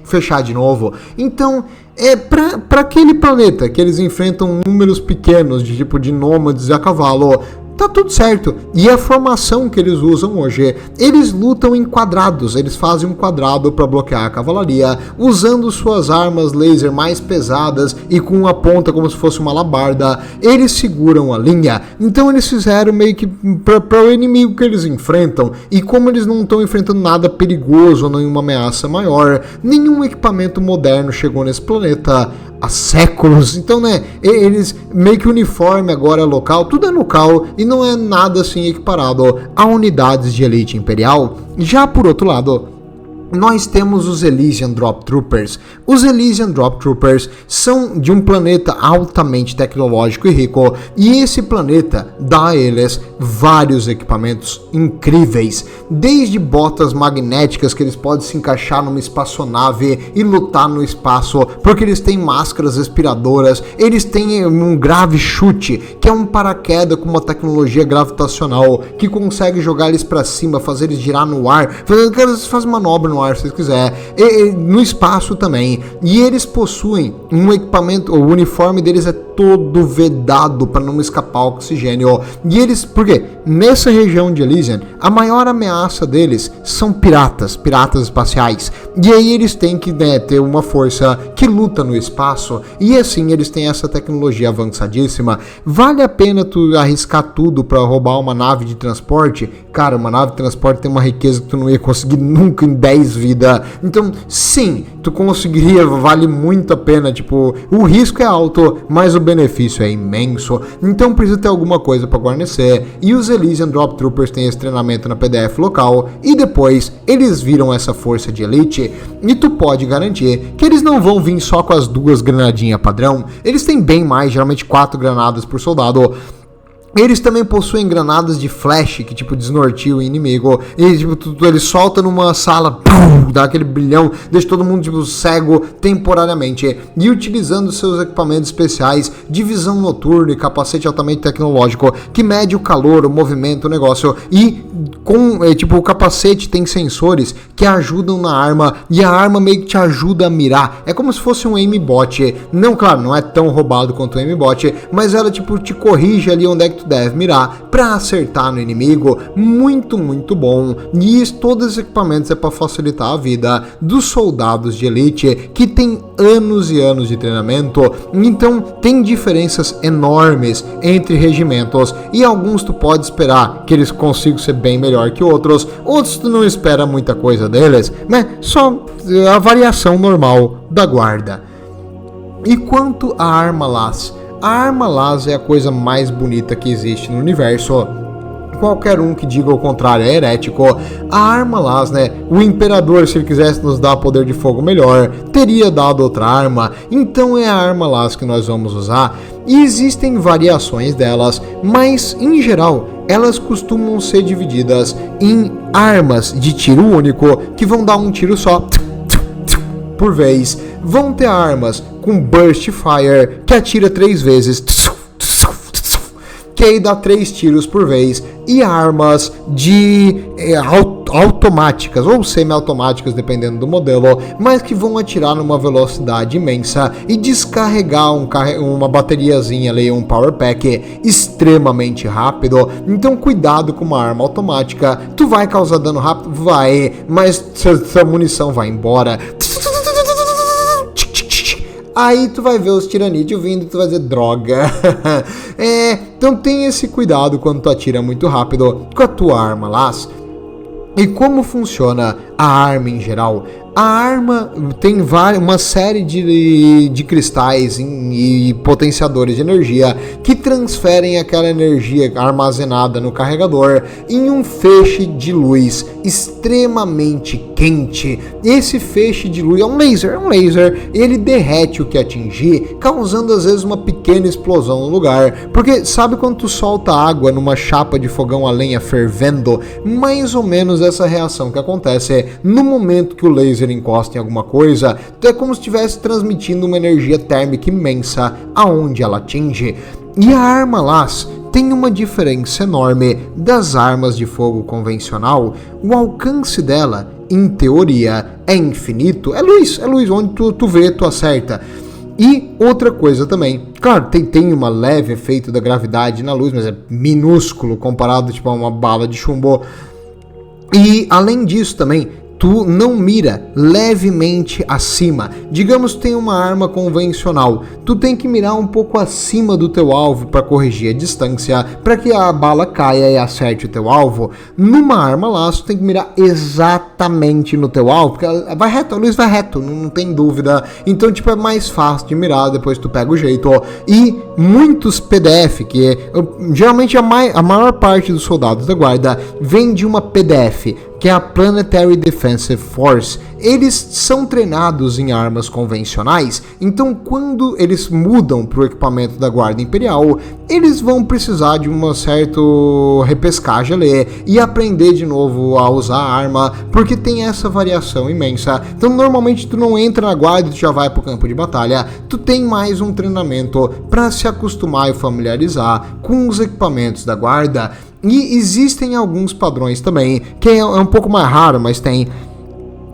fechar de novo. Então para aquele planeta que eles enfrentam números pequenos de tipo de nômades a cavalo, tá tudo certo. E a formação que eles usam hoje, eles lutam em quadrados, eles fazem um quadrado para bloquear a cavalaria, usando suas armas laser mais pesadas e com uma ponta como se fosse uma alabarda, eles seguram a linha. Então eles fizeram meio que para o inimigo que eles enfrentam, e como eles não estão enfrentando nada perigoso, nenhuma ameaça maior, nenhum equipamento moderno chegou nesse planeta há séculos, então eles meio que o uniforme agora é local, tudo é local e não é nada assim equiparado a unidades de elite imperial. Já por outro lado, nós temos os Elysian Drop Troopers. Os Elysian Drop Troopers são de um planeta altamente tecnológico e rico, e esse planeta dá a eles vários equipamentos incríveis, desde botas magnéticas que eles podem se encaixar numa espaçonave e lutar no espaço, porque eles têm máscaras respiradoras, eles têm um grave chute, que é um paraquedas com uma tecnologia gravitacional que consegue jogar eles para cima, fazer eles girar no ar, fazer manobra no ar se vocês quiserem, no espaço também. E eles possuem um equipamento, o uniforme deles é todo vedado para não escapar oxigênio. E eles, porque nessa região de Elysian, a maior ameaça deles são piratas espaciais. E aí eles têm que ter uma força que luta no espaço, e assim eles têm essa tecnologia avançadíssima. Vale a pena tu arriscar tudo para roubar uma nave de transporte? Cara, uma nave de transporte tem uma riqueza que tu não ia conseguir nunca em 10 vidas. Então, sim, tu conseguiria, vale muito a pena, tipo, o risco é alto, mas o benefício é imenso. Então precisa ter alguma coisa para guarnecer, e os Elysian Drop Troopers têm esse treinamento na PDF local, e depois eles viram essa força de elite, e tu pode garantir que eles não vão vir só com as 2 granadinhas padrão, eles têm bem mais, geralmente 4 granadas por soldado. Eles também possuem granadas de flash que tipo desnorteiam o inimigo. E tipo, ele solta numa sala, pum, dá aquele brilhão, deixa todo mundo tipo cego temporariamente. E utilizando seus equipamentos especiais de visão noturna e capacete altamente tecnológico que mede o calor, o movimento, o negócio. E com tipo o capacete tem sensores que ajudam na arma, e a arma meio que te ajuda a mirar. É como se fosse um aimbot. Não, claro, não é tão roubado quanto o aimbot, mas ela tipo te corrige ali onde é que tu deve mirar para acertar no inimigo. Muito, muito bom. E todos os equipamentos é para facilitar a vida dos soldados de elite que tem anos e anos de treinamento. Então tem diferenças enormes entre regimentos, e alguns tu pode esperar que eles consigam ser bem melhor que outros tu não espera muita coisa deles, né? Só a variação normal da guarda. E quanto à arma Las? A arma Las é a coisa mais bonita que existe no universo. Qualquer um que diga o contrário é herético. A arma Las, o imperador, se ele quisesse nos dar poder de fogo melhor, teria dado outra arma. Então é a arma Las que nós vamos usar. E existem variações delas, mas em geral elas costumam ser divididas em armas de tiro único, que vão dar um tiro só por vez. Vão ter armas com Burst Fire, que atira 3 vezes, que aí dá 3 tiros por vez, e armas de automáticas ou semi-automáticas, dependendo do modelo, mas que vão atirar numa velocidade imensa e descarregar uma bateriazinha ali, um power pack extremamente rápido. Então cuidado com uma arma automática. Tu vai causar dano rápido? Vai, mas sua munição vai embora. Aí tu vai ver os tiranídeos vindo e tu vai dizer, droga. Então tem esse cuidado quando tu atira muito rápido com a tua arma Las. E como funciona a arma em geral? A arma tem uma série de cristais e potenciadores de energia que transferem aquela energia armazenada no carregador em um feixe de luz extremamente quente. Esse feixe de luz é um laser, ele derrete o que atingir, causando às vezes uma pequena explosão no lugar. Porque sabe quando tu solta água numa chapa de fogão a lenha fervendo? Mais ou menos essa reação que acontece no momento que o laser encosta em alguma coisa. É como se estivesse transmitindo uma energia térmica imensa aonde ela atinge. E a arma Las tem uma diferença enorme das armas de fogo convencional. O alcance dela, em teoria, é infinito. É luz, onde tu vê, tu acerta. E outra coisa também, claro, tem um leve efeito da gravidade na luz, mas é minúsculo comparado tipo, a uma bala de chumbo. E além disso também, tu não mira levemente acima. Digamos que tem uma arma convencional, tu tem que mirar um pouco acima do teu alvo para corrigir a distância, para que a bala caia e acerte o teu alvo. Numa arma laço, tu tem que mirar exatamente no teu alvo, porque vai reto, a luz vai reto, não tem dúvida. Então, tipo, é mais fácil de mirar, depois tu pega o jeito. E muitos PDF, geralmente a maior parte dos soldados da guarda vem de uma PDF, que é a Planetary Defensive Force. Eles são treinados em armas convencionais, então quando eles mudam para o equipamento da Guarda Imperial, eles vão precisar de uma certa repescagem ali e aprender de novo a usar a arma, porque tem essa variação imensa. Então normalmente tu não entra na guarda e tu já vai para o campo de batalha, tu tem mais um treinamento para se acostumar e familiarizar com os equipamentos da guarda. E existem alguns padrões também, que é um pouco mais raro, mas tem,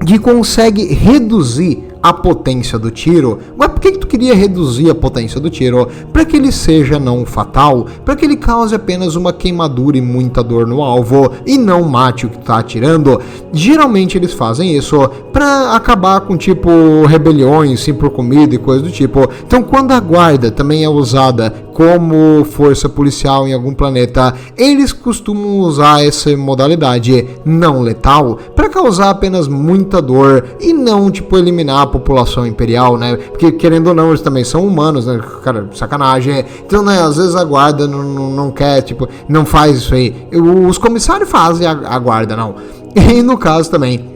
que consegue reduzir a potência do tiro. Mas por que tu queria reduzir a potência do tiro? Para que ele seja não fatal, para que ele cause apenas uma queimadura e muita dor no alvo e não mate o que tá atirando. Geralmente eles fazem isso para acabar com tipo rebeliões, sim, por comida e coisa do tipo. Então quando a guarda também é usada como força policial em algum planeta, eles costumam usar essa modalidade não letal para causar apenas muita dor e não tipo eliminar a população imperial, né? Porque querendo ou não, eles também são humanos, né? Cara, sacanagem. Então, né, às vezes a guarda não quer, tipo, não faz isso aí. Os comissários fazem, a guarda não. E no caso também,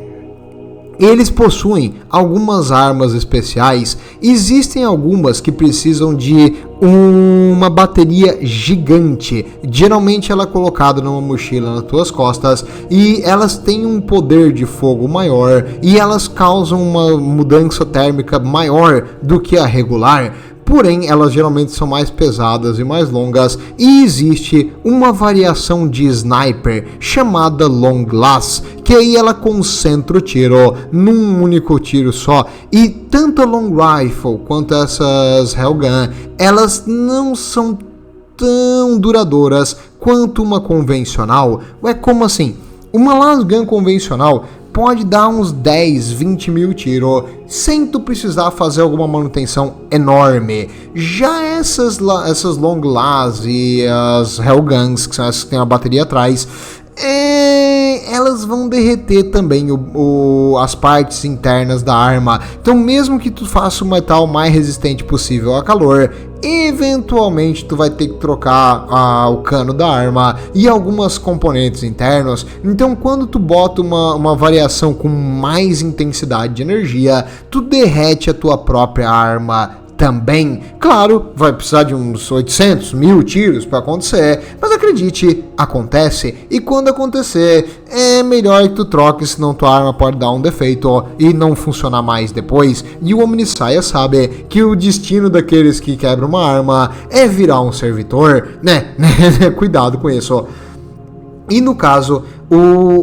eles possuem algumas armas especiais. Existem algumas que precisam de uma bateria gigante. Geralmente ela é colocada numa mochila nas tuas costas e elas têm um poder de fogo maior e elas causam uma mudança térmica maior do que a regular. Porém, elas geralmente são mais pesadas e mais longas, e existe uma variação de sniper chamada Long Glass, que aí ela concentra o tiro num único tiro só, e tanto a Long Rifle quanto essas Hellgun, elas não são tão duradouras quanto uma convencional. Ué, como assim? Uma Lasgun convencional pode dar uns 10, 20 mil tiros sem tu precisar fazer alguma manutenção enorme. Já essas Long Las e as Hellguns, que são as que tem a bateria atrás, elas vão derreter também as partes internas da arma. Então mesmo que tu faça o metal mais resistente possível a calor, eventualmente tu vai ter que trocar o cano da arma e algumas componentes internos. Então quando tu bota uma variação com mais intensidade de energia, tu derrete a tua própria arma também. Claro, vai precisar de uns 800 mil tiros para acontecer, mas acredite, acontece, e quando acontecer é melhor que tu troque, senão tua arma pode dar um defeito e não funcionar mais depois. E o Omnissiah sabe que o destino daqueles que quebram uma arma é virar um servitor, né? Cuidado com isso. E no caso,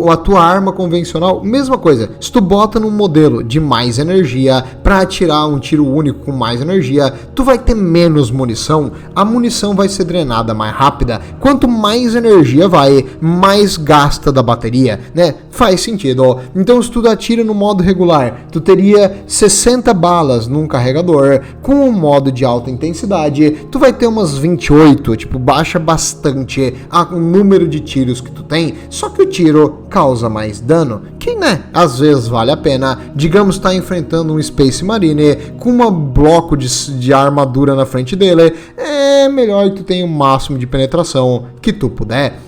a tua arma convencional, mesma coisa. Se tu bota num modelo de mais energia para atirar um tiro único com mais energia, tu vai ter menos munição. A munição vai ser drenada mais rápida. Quanto mais energia vai, mais gasta da bateria, né? Faz sentido. Então se tu atira no modo regular, tu teria 60 balas num carregador. Com o modo de alta intensidade, tu vai ter umas 28, tipo, baixa bastante o número de tiros que tu tem, só que o tiro causa mais dano, que, né, às vezes vale a pena. Digamos que tá enfrentando um Space Marine com um bloco de armadura na frente dele, é melhor que tu tenha o máximo de penetração que tu puder.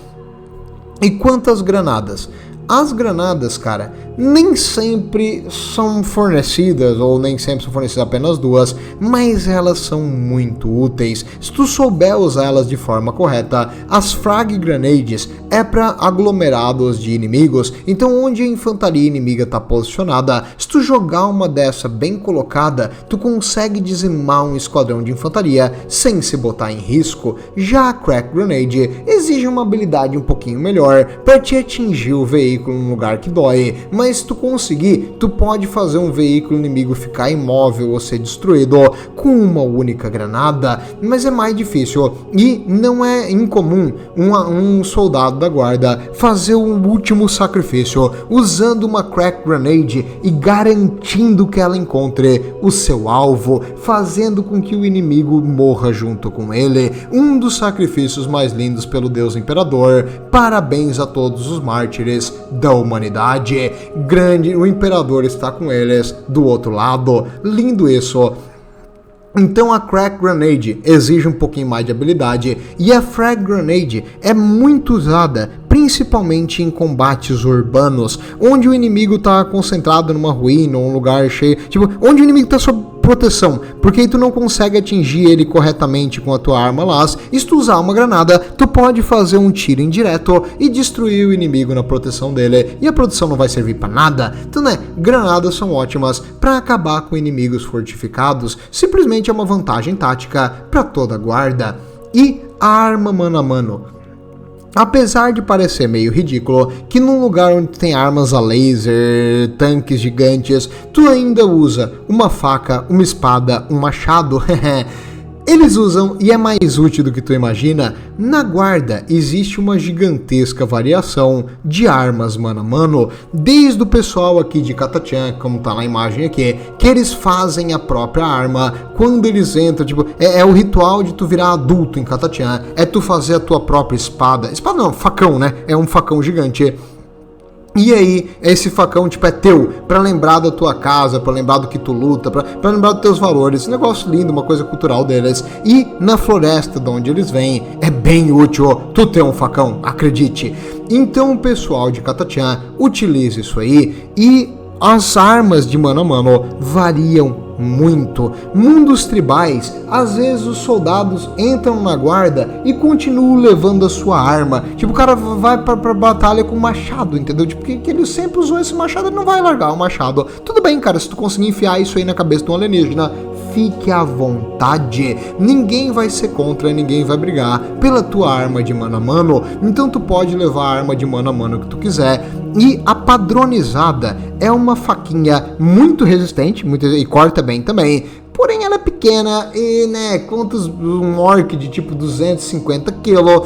E quantas granadas? As granadas, cara, nem sempre são fornecidas, ou nem sempre são fornecidas apenas duas, mas elas são muito úteis. Se tu souber usar elas de forma correta, as Frag Grenades é para aglomerados de inimigos, então onde a infantaria inimiga está posicionada, se tu jogar uma dessa bem colocada, tu consegue dizimar um esquadrão de infantaria sem se botar em risco. Já a Crack Grenade exige uma habilidade um pouquinho melhor para te atingir o veículo veículo num lugar que dói, mas se tu conseguir, tu pode fazer um veículo inimigo ficar imóvel ou ser destruído com uma única granada, mas é mais difícil e não é incomum um soldado da guarda fazer um último sacrifício usando uma crack grenade e garantindo que ela encontre o seu alvo, fazendo com que o inimigo morra junto com ele. Um dos sacrifícios mais lindos pelo Deus Imperador. Parabéns a todos os mártires da humanidade. Grande, o Imperador está com eles do outro lado. Lindo isso. Então a Crack Grenade exige um pouquinho mais de habilidade e a Frag Grenade é muito usada principalmente em combates urbanos, onde o inimigo está concentrado numa ruína ou um lugar cheio, tipo, onde o inimigo está sob proteção, porque aí tu não consegue atingir ele corretamente com a tua arma laser, e se tu usar uma granada, tu pode fazer um tiro indireto e destruir o inimigo na proteção dele, e a proteção não vai servir para nada. Então, né, granadas são ótimas para acabar com inimigos fortificados, simplesmente é uma vantagem tática para toda a guarda. E a arma mano a mano. Apesar de parecer meio ridículo que num lugar onde tem armas a laser, tanques gigantes, tu ainda usa uma faca, uma espada, um machado, eles usam, e é mais útil do que tu imagina, na guarda existe uma gigantesca variação de armas mano a mano, desde o pessoal aqui de Catachan, como tá na imagem aqui, que eles fazem a própria arma quando eles entram, tipo, é o ritual de tu virar adulto em Catachan, é tu fazer a tua própria espada não, facão, né, é um facão gigante. E aí, esse facão, tipo, é teu, pra lembrar da tua casa, pra lembrar do que tu luta, pra lembrar dos teus valores. Um negócio lindo, uma coisa cultural deles. E na floresta de onde eles vêm, é bem útil tu ter um facão, acredite. Então o pessoal de Catachan utiliza isso aí e as armas de mano a mano variam muito. Mundos tribais, às vezes os soldados entram na guarda e continuam levando a sua arma. Tipo, o cara vai pra batalha com machado, entendeu? Tipo, que ele sempre usou esse machado, ele não vai largar o machado. Tudo bem, cara, se tu conseguir enfiar isso aí na cabeça de um alienígena, fique à vontade. Ninguém vai ser contra, ninguém vai brigar pela tua arma de mano a mano. Então tu pode levar a arma de mano a mano que tu quiser. E a padronizada é uma faquinha muito resistente, e corta bem também. Porém ela é pequena e, né, quantos um orc de tipo 250 kg,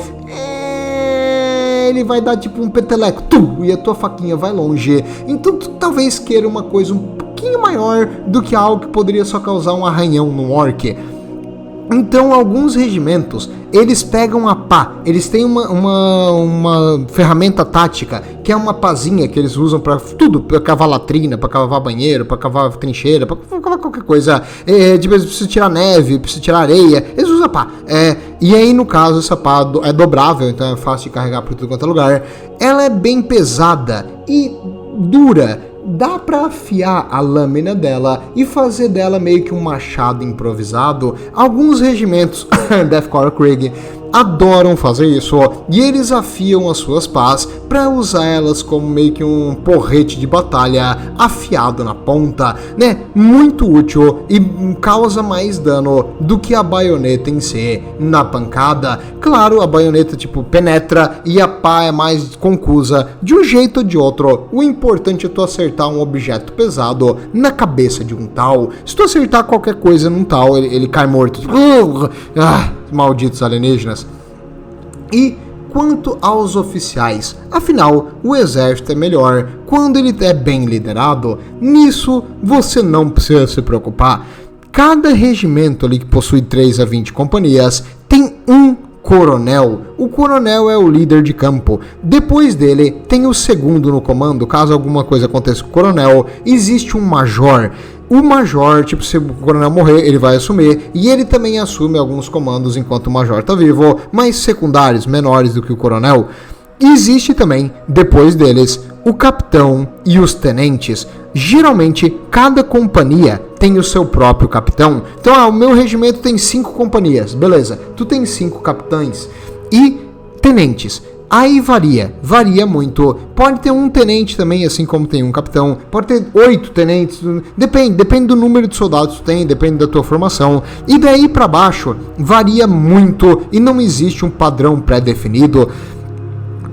ele vai dar tipo um peteleco, e a tua faquinha vai longe. Então tu talvez queira uma coisa um pouquinho maior do que algo que poderia só causar um arranhão no orc. Então alguns regimentos, eles pegam a pá, eles têm uma ferramenta tática, que é uma pazinha que eles usam para tudo, para cavar latrina, para cavar banheiro, para cavar trincheira, para cavar qualquer coisa, tipo, precisa tirar neve, precisa tirar areia, eles usam a pá. E aí no caso essa pá é dobrável, então é fácil de carregar por tudo quanto é lugar, ela é bem pesada e dura. Dá pra afiar a lâmina dela e fazer dela meio que um machado improvisado. Alguns regimentos, Deathcore Krieg, adoram fazer isso e eles afiam as suas pás para usar elas como meio que um porrete de batalha afiado na ponta, né? Muito útil e causa mais dano do que a baioneta em si na pancada. Claro, a baioneta tipo penetra e a pá é mais concusa de um jeito ou de outro. O importante é tu acertar um objeto pesado na cabeça de um tal. Se tu acertar qualquer coisa num tal, ele cai morto. Malditos alienígenas. E quanto aos oficiais, afinal, o exército é melhor quando ele é bem liderado. Nisso você não precisa se preocupar. Cada regimento ali que possui 3 a 20 companhias tem um coronel. O coronel é o líder de campo. Depois dele tem o segundo no comando. Caso alguma coisa aconteça com o coronel, existe um major. O major, tipo, se o coronel morrer, ele vai assumir, e ele também assume alguns comandos enquanto o major tá vivo, mas secundários, menores do que o coronel. Existe também, depois deles, o capitão e os tenentes. Geralmente, cada companhia tem o seu próprio capitão. Então, o meu regimento tem 5 companhias, beleza. Tu tem 5 capitães e tenentes. Aí varia muito. Pode ter um tenente também, assim como tem um capitão. Pode ter 8 tenentes. Depende do número de soldados que tu tem, depende da tua formação. E daí pra baixo varia muito e não existe um padrão pré-definido.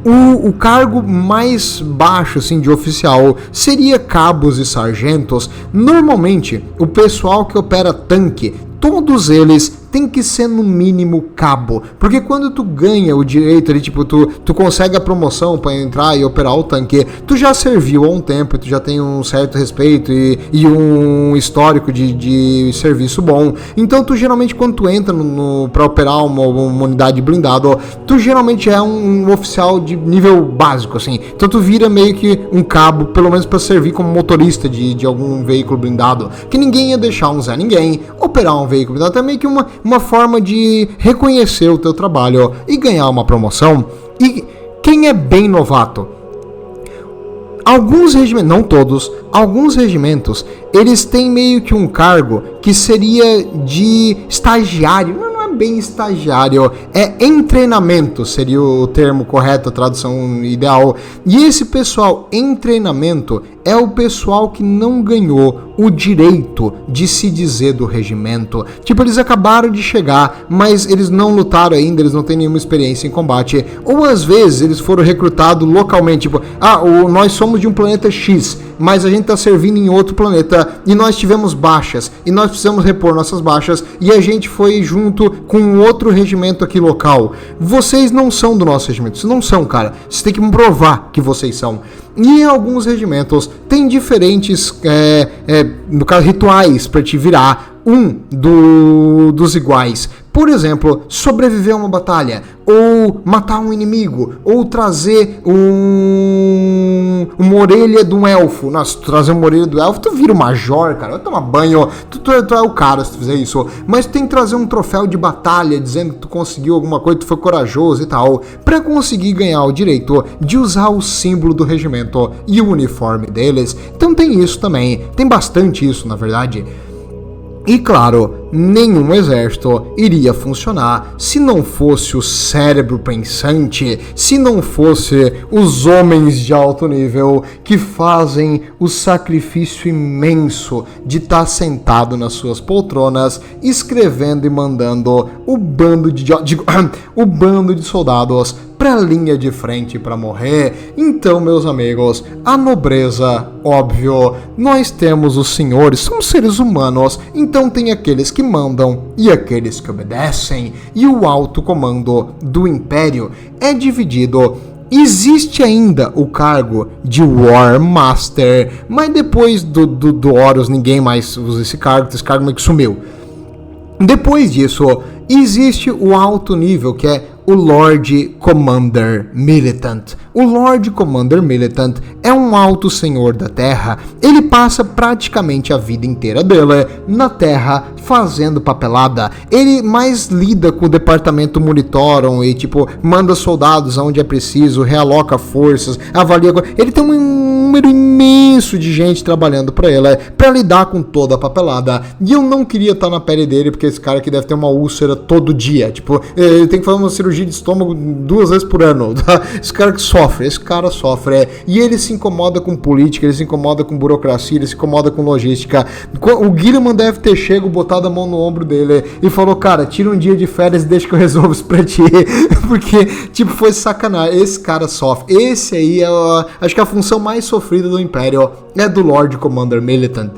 O cargo mais baixo, assim, de oficial seria cabos e sargentos. Normalmente, o pessoal que opera tanque, todos eles tem que ser no mínimo cabo, porque quando tu ganha o direito ali, tipo, tu consegue a promoção para entrar e operar o tanque, tu já serviu há um tempo, tu já tem um certo respeito e um histórico de serviço bom, então tu geralmente quando tu entra para operar uma unidade blindada, tu geralmente é um oficial de nível básico, assim, então tu vira meio que um cabo, pelo menos para servir como motorista de algum veículo blindado, que ninguém ia deixar um Zé Ninguém operar um veículo blindado, é meio que uma forma de reconhecer o teu trabalho e ganhar uma promoção. E quem é bem novato? Alguns regimentos, não todos, alguns regimentos, eles têm meio que um cargo que seria de estagiário, não é bem estagiário, é em treinamento, seria o termo correto, a tradução ideal. E esse pessoal em treinamento é o pessoal que não ganhou o direito de se dizer do regimento. Tipo, eles acabaram de chegar, mas eles não lutaram ainda, eles não têm nenhuma experiência em combate. Ou às vezes eles foram recrutados localmente, tipo, nós somos de um planeta X, mas a gente está servindo em outro planeta e nós tivemos baixas e nós precisamos repor nossas baixas e a gente foi junto com outro regimento aqui local. Vocês não são do nosso regimento, vocês não são, cara. Vocês têm que provar que vocês são. E em alguns regimentos tem diferentes, no caso, rituais para te virar dos iguais. Por exemplo, sobreviver a uma batalha, ou matar um inimigo, ou trazer uma orelha de um elfo. Nossa, tu trazer uma orelha do elfo, tu vira o major, cara, vai tomar banho, tu é o cara se tu fizer isso. Mas tu tem que trazer um troféu de batalha, dizendo que tu conseguiu alguma coisa, tu foi corajoso e tal, pra conseguir ganhar o direito de usar o símbolo do regimento e o uniforme deles. Então tem isso também, tem bastante isso, na verdade. E claro, nenhum exército iria funcionar se não fosse o cérebro pensante, se não fosse os homens de alto nível que fazem o sacrifício imenso de estar sentado nas suas poltronas, escrevendo e mandando o bando de soldados para a linha de frente para morrer. Então, meus amigos, a nobreza, óbvio, nós temos os senhores, somos seres humanos, então tem aqueles que mandam e aqueles que obedecem, e o alto comando do império é dividido. Existe ainda o cargo de War Master, mas depois do Horus ninguém mais usa esse cargo meio que sumiu. Depois disso, existe o alto nível, que é o Lord Commander Militant. O Lord Commander Militant é um alto senhor da Terra. Ele passa praticamente a vida inteira dele na Terra fazendo papelada. Ele mais lida com o departamento Monitorum e tipo manda soldados aonde é preciso, realoca forças, avalia. Ele tem um número imenso de gente trabalhando para ele, para lidar com toda a papelada. E eu não queria estar na pele dele, porque esse cara aqui deve ter uma úlcera todo dia. Tipo, ele tem que fazer uma cirurgia de estômago 2 vezes por ano. Tá? Esse cara sofre. E ele se incomoda com política, ele se incomoda com burocracia, ele se incomoda com logística. O Gilliman deve ter chego, botado a mão no ombro dele e falou, cara, tira um dia de férias e deixa que eu resolvo isso pra ti. Porque, tipo, foi sacanagem. Esse cara sofre. Esse aí é, acho que a função mais sofrida do Império é do Lord Commander Militant.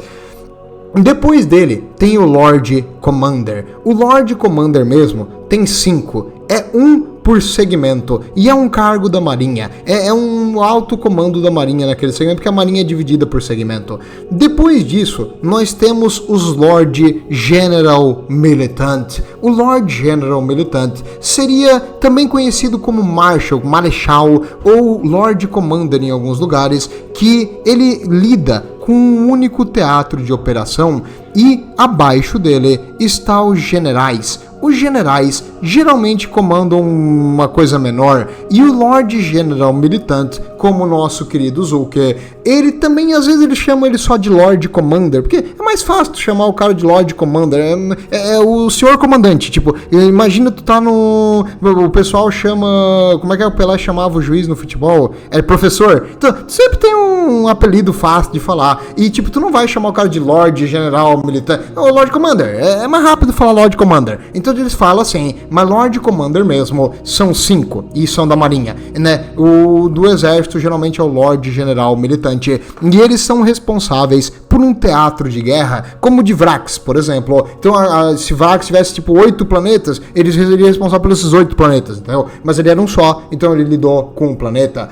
Depois dele, tem o Lord Commander. O Lord Commander mesmo tem 5. É um por segmento. E é um cargo da Marinha. É um alto comando da Marinha naquele segmento, porque a Marinha é dividida por segmento. Depois disso, nós temos os Lord General Militant. O Lord General Militant seria também conhecido como Marechal ou Lord Commander em alguns lugares, que ele lida com um único teatro de operação e abaixo dele está os generais. Os generais geralmente comandam uma coisa menor e o Lord General Militant como o nosso querido Zuko. Ele também, às vezes, ele chama ele só de Lord Commander, porque é mais fácil tu chamar o cara de Lord Commander, é o senhor comandante, tipo, imagina tu tá no... O pessoal chama... Como é que o Pelé chamava o juiz no futebol? É professor. Então, tu sempre tem um apelido fácil de falar, e tipo, tu não vai chamar o cara de Lord General Militar, ou Lord Commander, é mais rápido falar Lord Commander. Então eles falam assim, mas Lord Commander mesmo são 5, e são da Marinha, né? O do Exército geralmente é o Lord General Militante, e eles são responsáveis por um teatro de guerra, como o de Vrax, por exemplo. Então, se Vrax tivesse tipo 8 planetas, ele seria responsável pelos 8 planetas, entendeu? Mas ele era um só, então ele lidou com um planeta.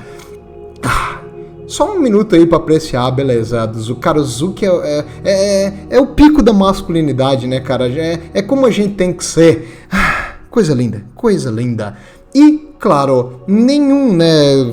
Só um minuto aí pra apreciar a beleza do Zuko. Cara, o Zuko é o pico da masculinidade, né, cara? É como a gente tem que ser. Coisa linda, coisa linda. E, claro, nenhum,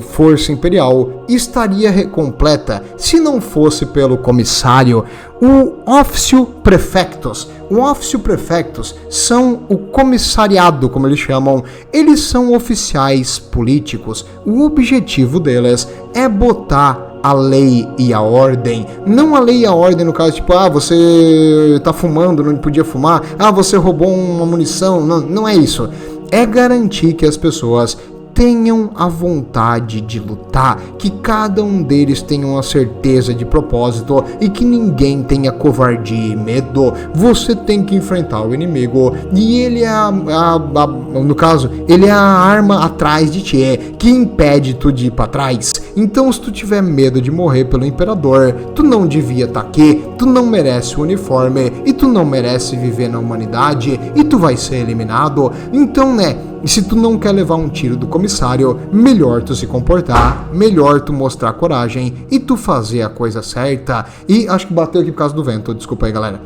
força imperial estaria completa se não fosse pelo comissário, o Officio Prefectus. O Officio Prefectus são o comissariado, como eles chamam. Eles são oficiais políticos. O objetivo deles é botar a lei e a ordem. Não a lei e a ordem no caso, tipo, você tá fumando, não podia fumar. Você roubou uma munição. Não é isso. É garantir que as pessoas tenham a vontade de lutar, que cada um deles tenha uma certeza de propósito e que ninguém tenha covardia e medo. Você tem que enfrentar o inimigo e ele é no caso, ele é a arma atrás de ti que impede tu de ir pra trás. Então, se tu tiver medo de morrer pelo imperador, tu não devia estar aqui, tu não merece o uniforme e tu não merece viver na humanidade e tu vai ser eliminado. Então, e se tu não quer levar um tiro do comissário, melhor tu se comportar, melhor tu mostrar coragem e tu fazer a coisa certa. E acho que bateu aqui por causa do vento, desculpa aí, galera.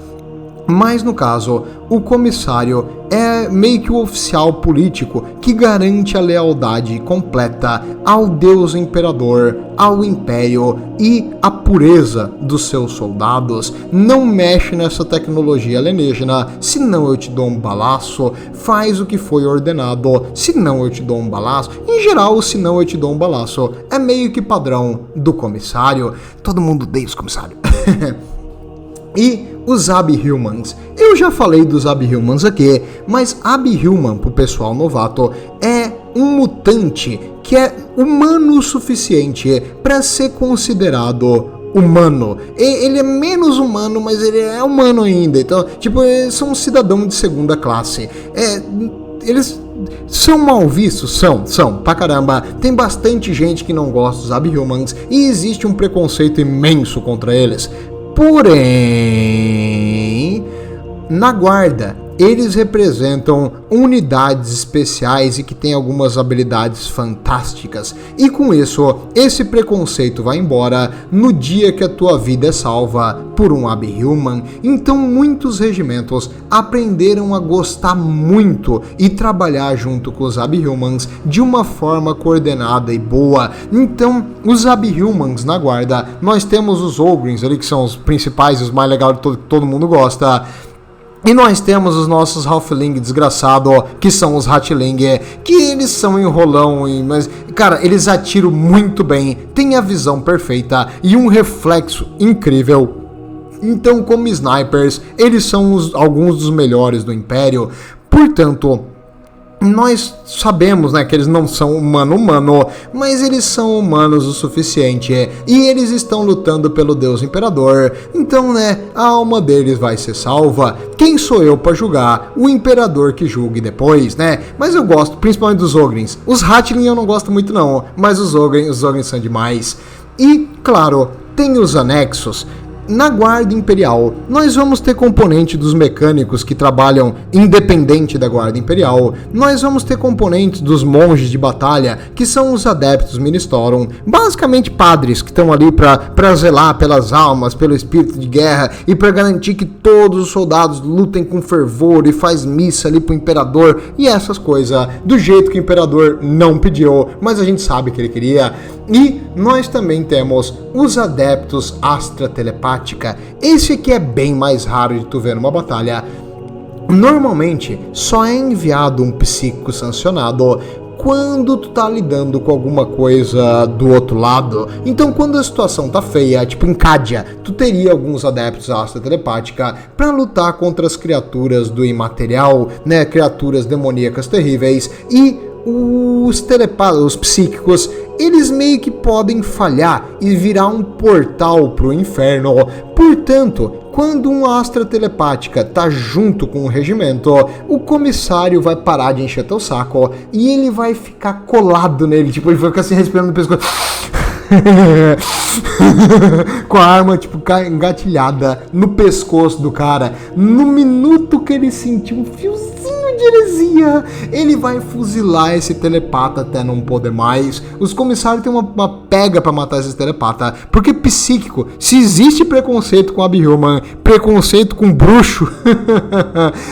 Mas no caso, o comissário é meio que o oficial político que garante a lealdade completa ao Deus Imperador, ao Império e a pureza dos seus soldados. Não mexe nessa tecnologia alienígena, senão eu te dou um balaço. Faz o que foi ordenado, senão eu te dou um balaço. Em geral, o senão eu te dou um balaço é meio que padrão do comissário. Todo mundo odeia os comissários. E os Abhumans. Eu já falei dos Abhumans aqui, mas Abhuman, pro pessoal novato, é um mutante que é humano o suficiente para ser considerado humano. Ele é menos humano, mas ele é humano ainda. Então, tipo, eles são um cidadão de segunda classe. Eles são mal vistos? São, pra caramba. Tem bastante gente que não gosta dos Abhumans e existe um preconceito imenso contra eles. Porém, na guarda, eles representam unidades especiais e que têm algumas habilidades fantásticas. E com isso, esse preconceito vai embora no dia que a tua vida é salva por um Abhuman. Então muitos regimentos aprenderam a gostar muito e trabalhar junto com os Abhumans de uma forma coordenada e boa. Então, os Abhumans na guarda, nós temos os Ogrins ali, que são os principais e os mais legais que todo mundo gosta. E nós temos os nossos Halfling desgraçado, que são os Hatling, que eles são enrolão, mas, cara, eles atiram muito bem, têm a visão perfeita e um reflexo incrível. Então, como snipers, eles são alguns dos melhores do Império. Portanto, nós sabemos, que eles não são humano, mas eles são humanos o suficiente e eles estão lutando pelo Deus Imperador. Então, a alma deles vai ser salva. Quem sou eu para julgar? O Imperador que julgue depois, Mas eu gosto, principalmente dos Ogrins. Os Hatling eu não gosto muito não, mas os Ogrins são demais. E, claro, tem os anexos. Na Guarda Imperial, nós vamos ter componente dos mecânicos que trabalham independente da Guarda Imperial, nós vamos ter componentes dos monges de batalha, que são os adeptos Ministorum, basicamente padres que estão ali para zelar pelas almas, pelo espírito de guerra e para garantir que todos os soldados lutem com fervor e faz missa ali pro Imperador e essas coisas, do jeito que o Imperador não pediu, mas a gente sabe que ele queria. E nós também temos os adeptos Astra Telepática. Esse aqui é bem mais raro de tu ver numa batalha. Normalmente, só é enviado um psíquico sancionado quando tu tá lidando com alguma coisa do outro lado. Então quando a situação tá feia, tipo em Cadia, tu teria alguns adeptos à astra telepática pra lutar contra as criaturas do imaterial, né, criaturas demoníacas terríveis, e os psíquicos, eles meio que podem falhar e virar um portal pro inferno. Portanto, quando uma astra telepática tá junto com o regimento, o comissário vai parar de encher teu saco e ele vai ficar colado nele, tipo, ele vai ficar se respirando no pescoço. Com a arma, tipo, engatilhada no pescoço do cara. No minuto que ele sentir um fiozinho de heresia, ele vai fuzilar esse telepata até não poder mais. Os comissários têm uma pega pra matar esse telepata, porque psíquico, se existe preconceito com Abhuman, preconceito com bruxo,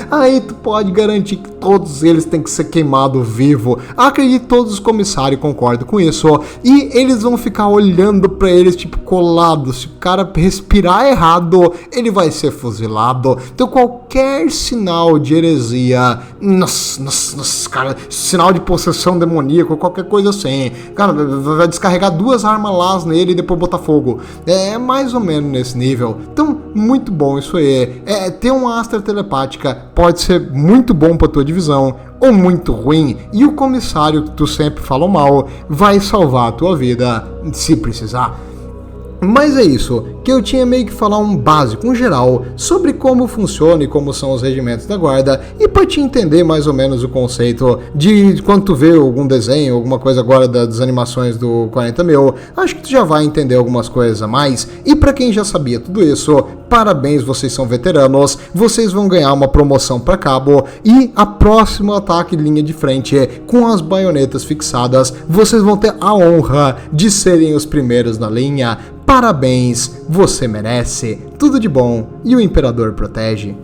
aí tu pode garantir que todos eles têm que ser queimados vivo. Acredito que todos os comissários concordam com isso, e eles vão ficar olhando pra eles tipo colados. Se o cara respirar errado, ele vai ser fuzilado. Então qualquer sinal de heresia, nossa, cara, sinal de possessão demoníaca, qualquer coisa assim, cara, vai descarregar 2 armas lá nele e depois botar fogo. É mais ou menos nesse nível. Então, muito bom isso aí. Ter uma astra telepática pode ser muito bom pra tua divisão ou muito ruim, e o comissário que tu sempre fala mal vai salvar a tua vida se precisar. Mas é isso, que eu tinha meio que falar um básico, um geral, sobre como funciona e como são os regimentos da guarda, e pra te entender mais ou menos o conceito de quando tu vê algum desenho, alguma coisa agora das animações do 40.000, acho que tu já vai entender algumas coisas a mais. E pra quem já sabia tudo isso, parabéns, vocês são veteranos, vocês vão ganhar uma promoção pra cabo, e a próxima ataque linha de frente com as baionetas fixadas, vocês vão ter a honra de serem os primeiros na linha. Parabéns, você merece, tudo de bom e o Imperador protege.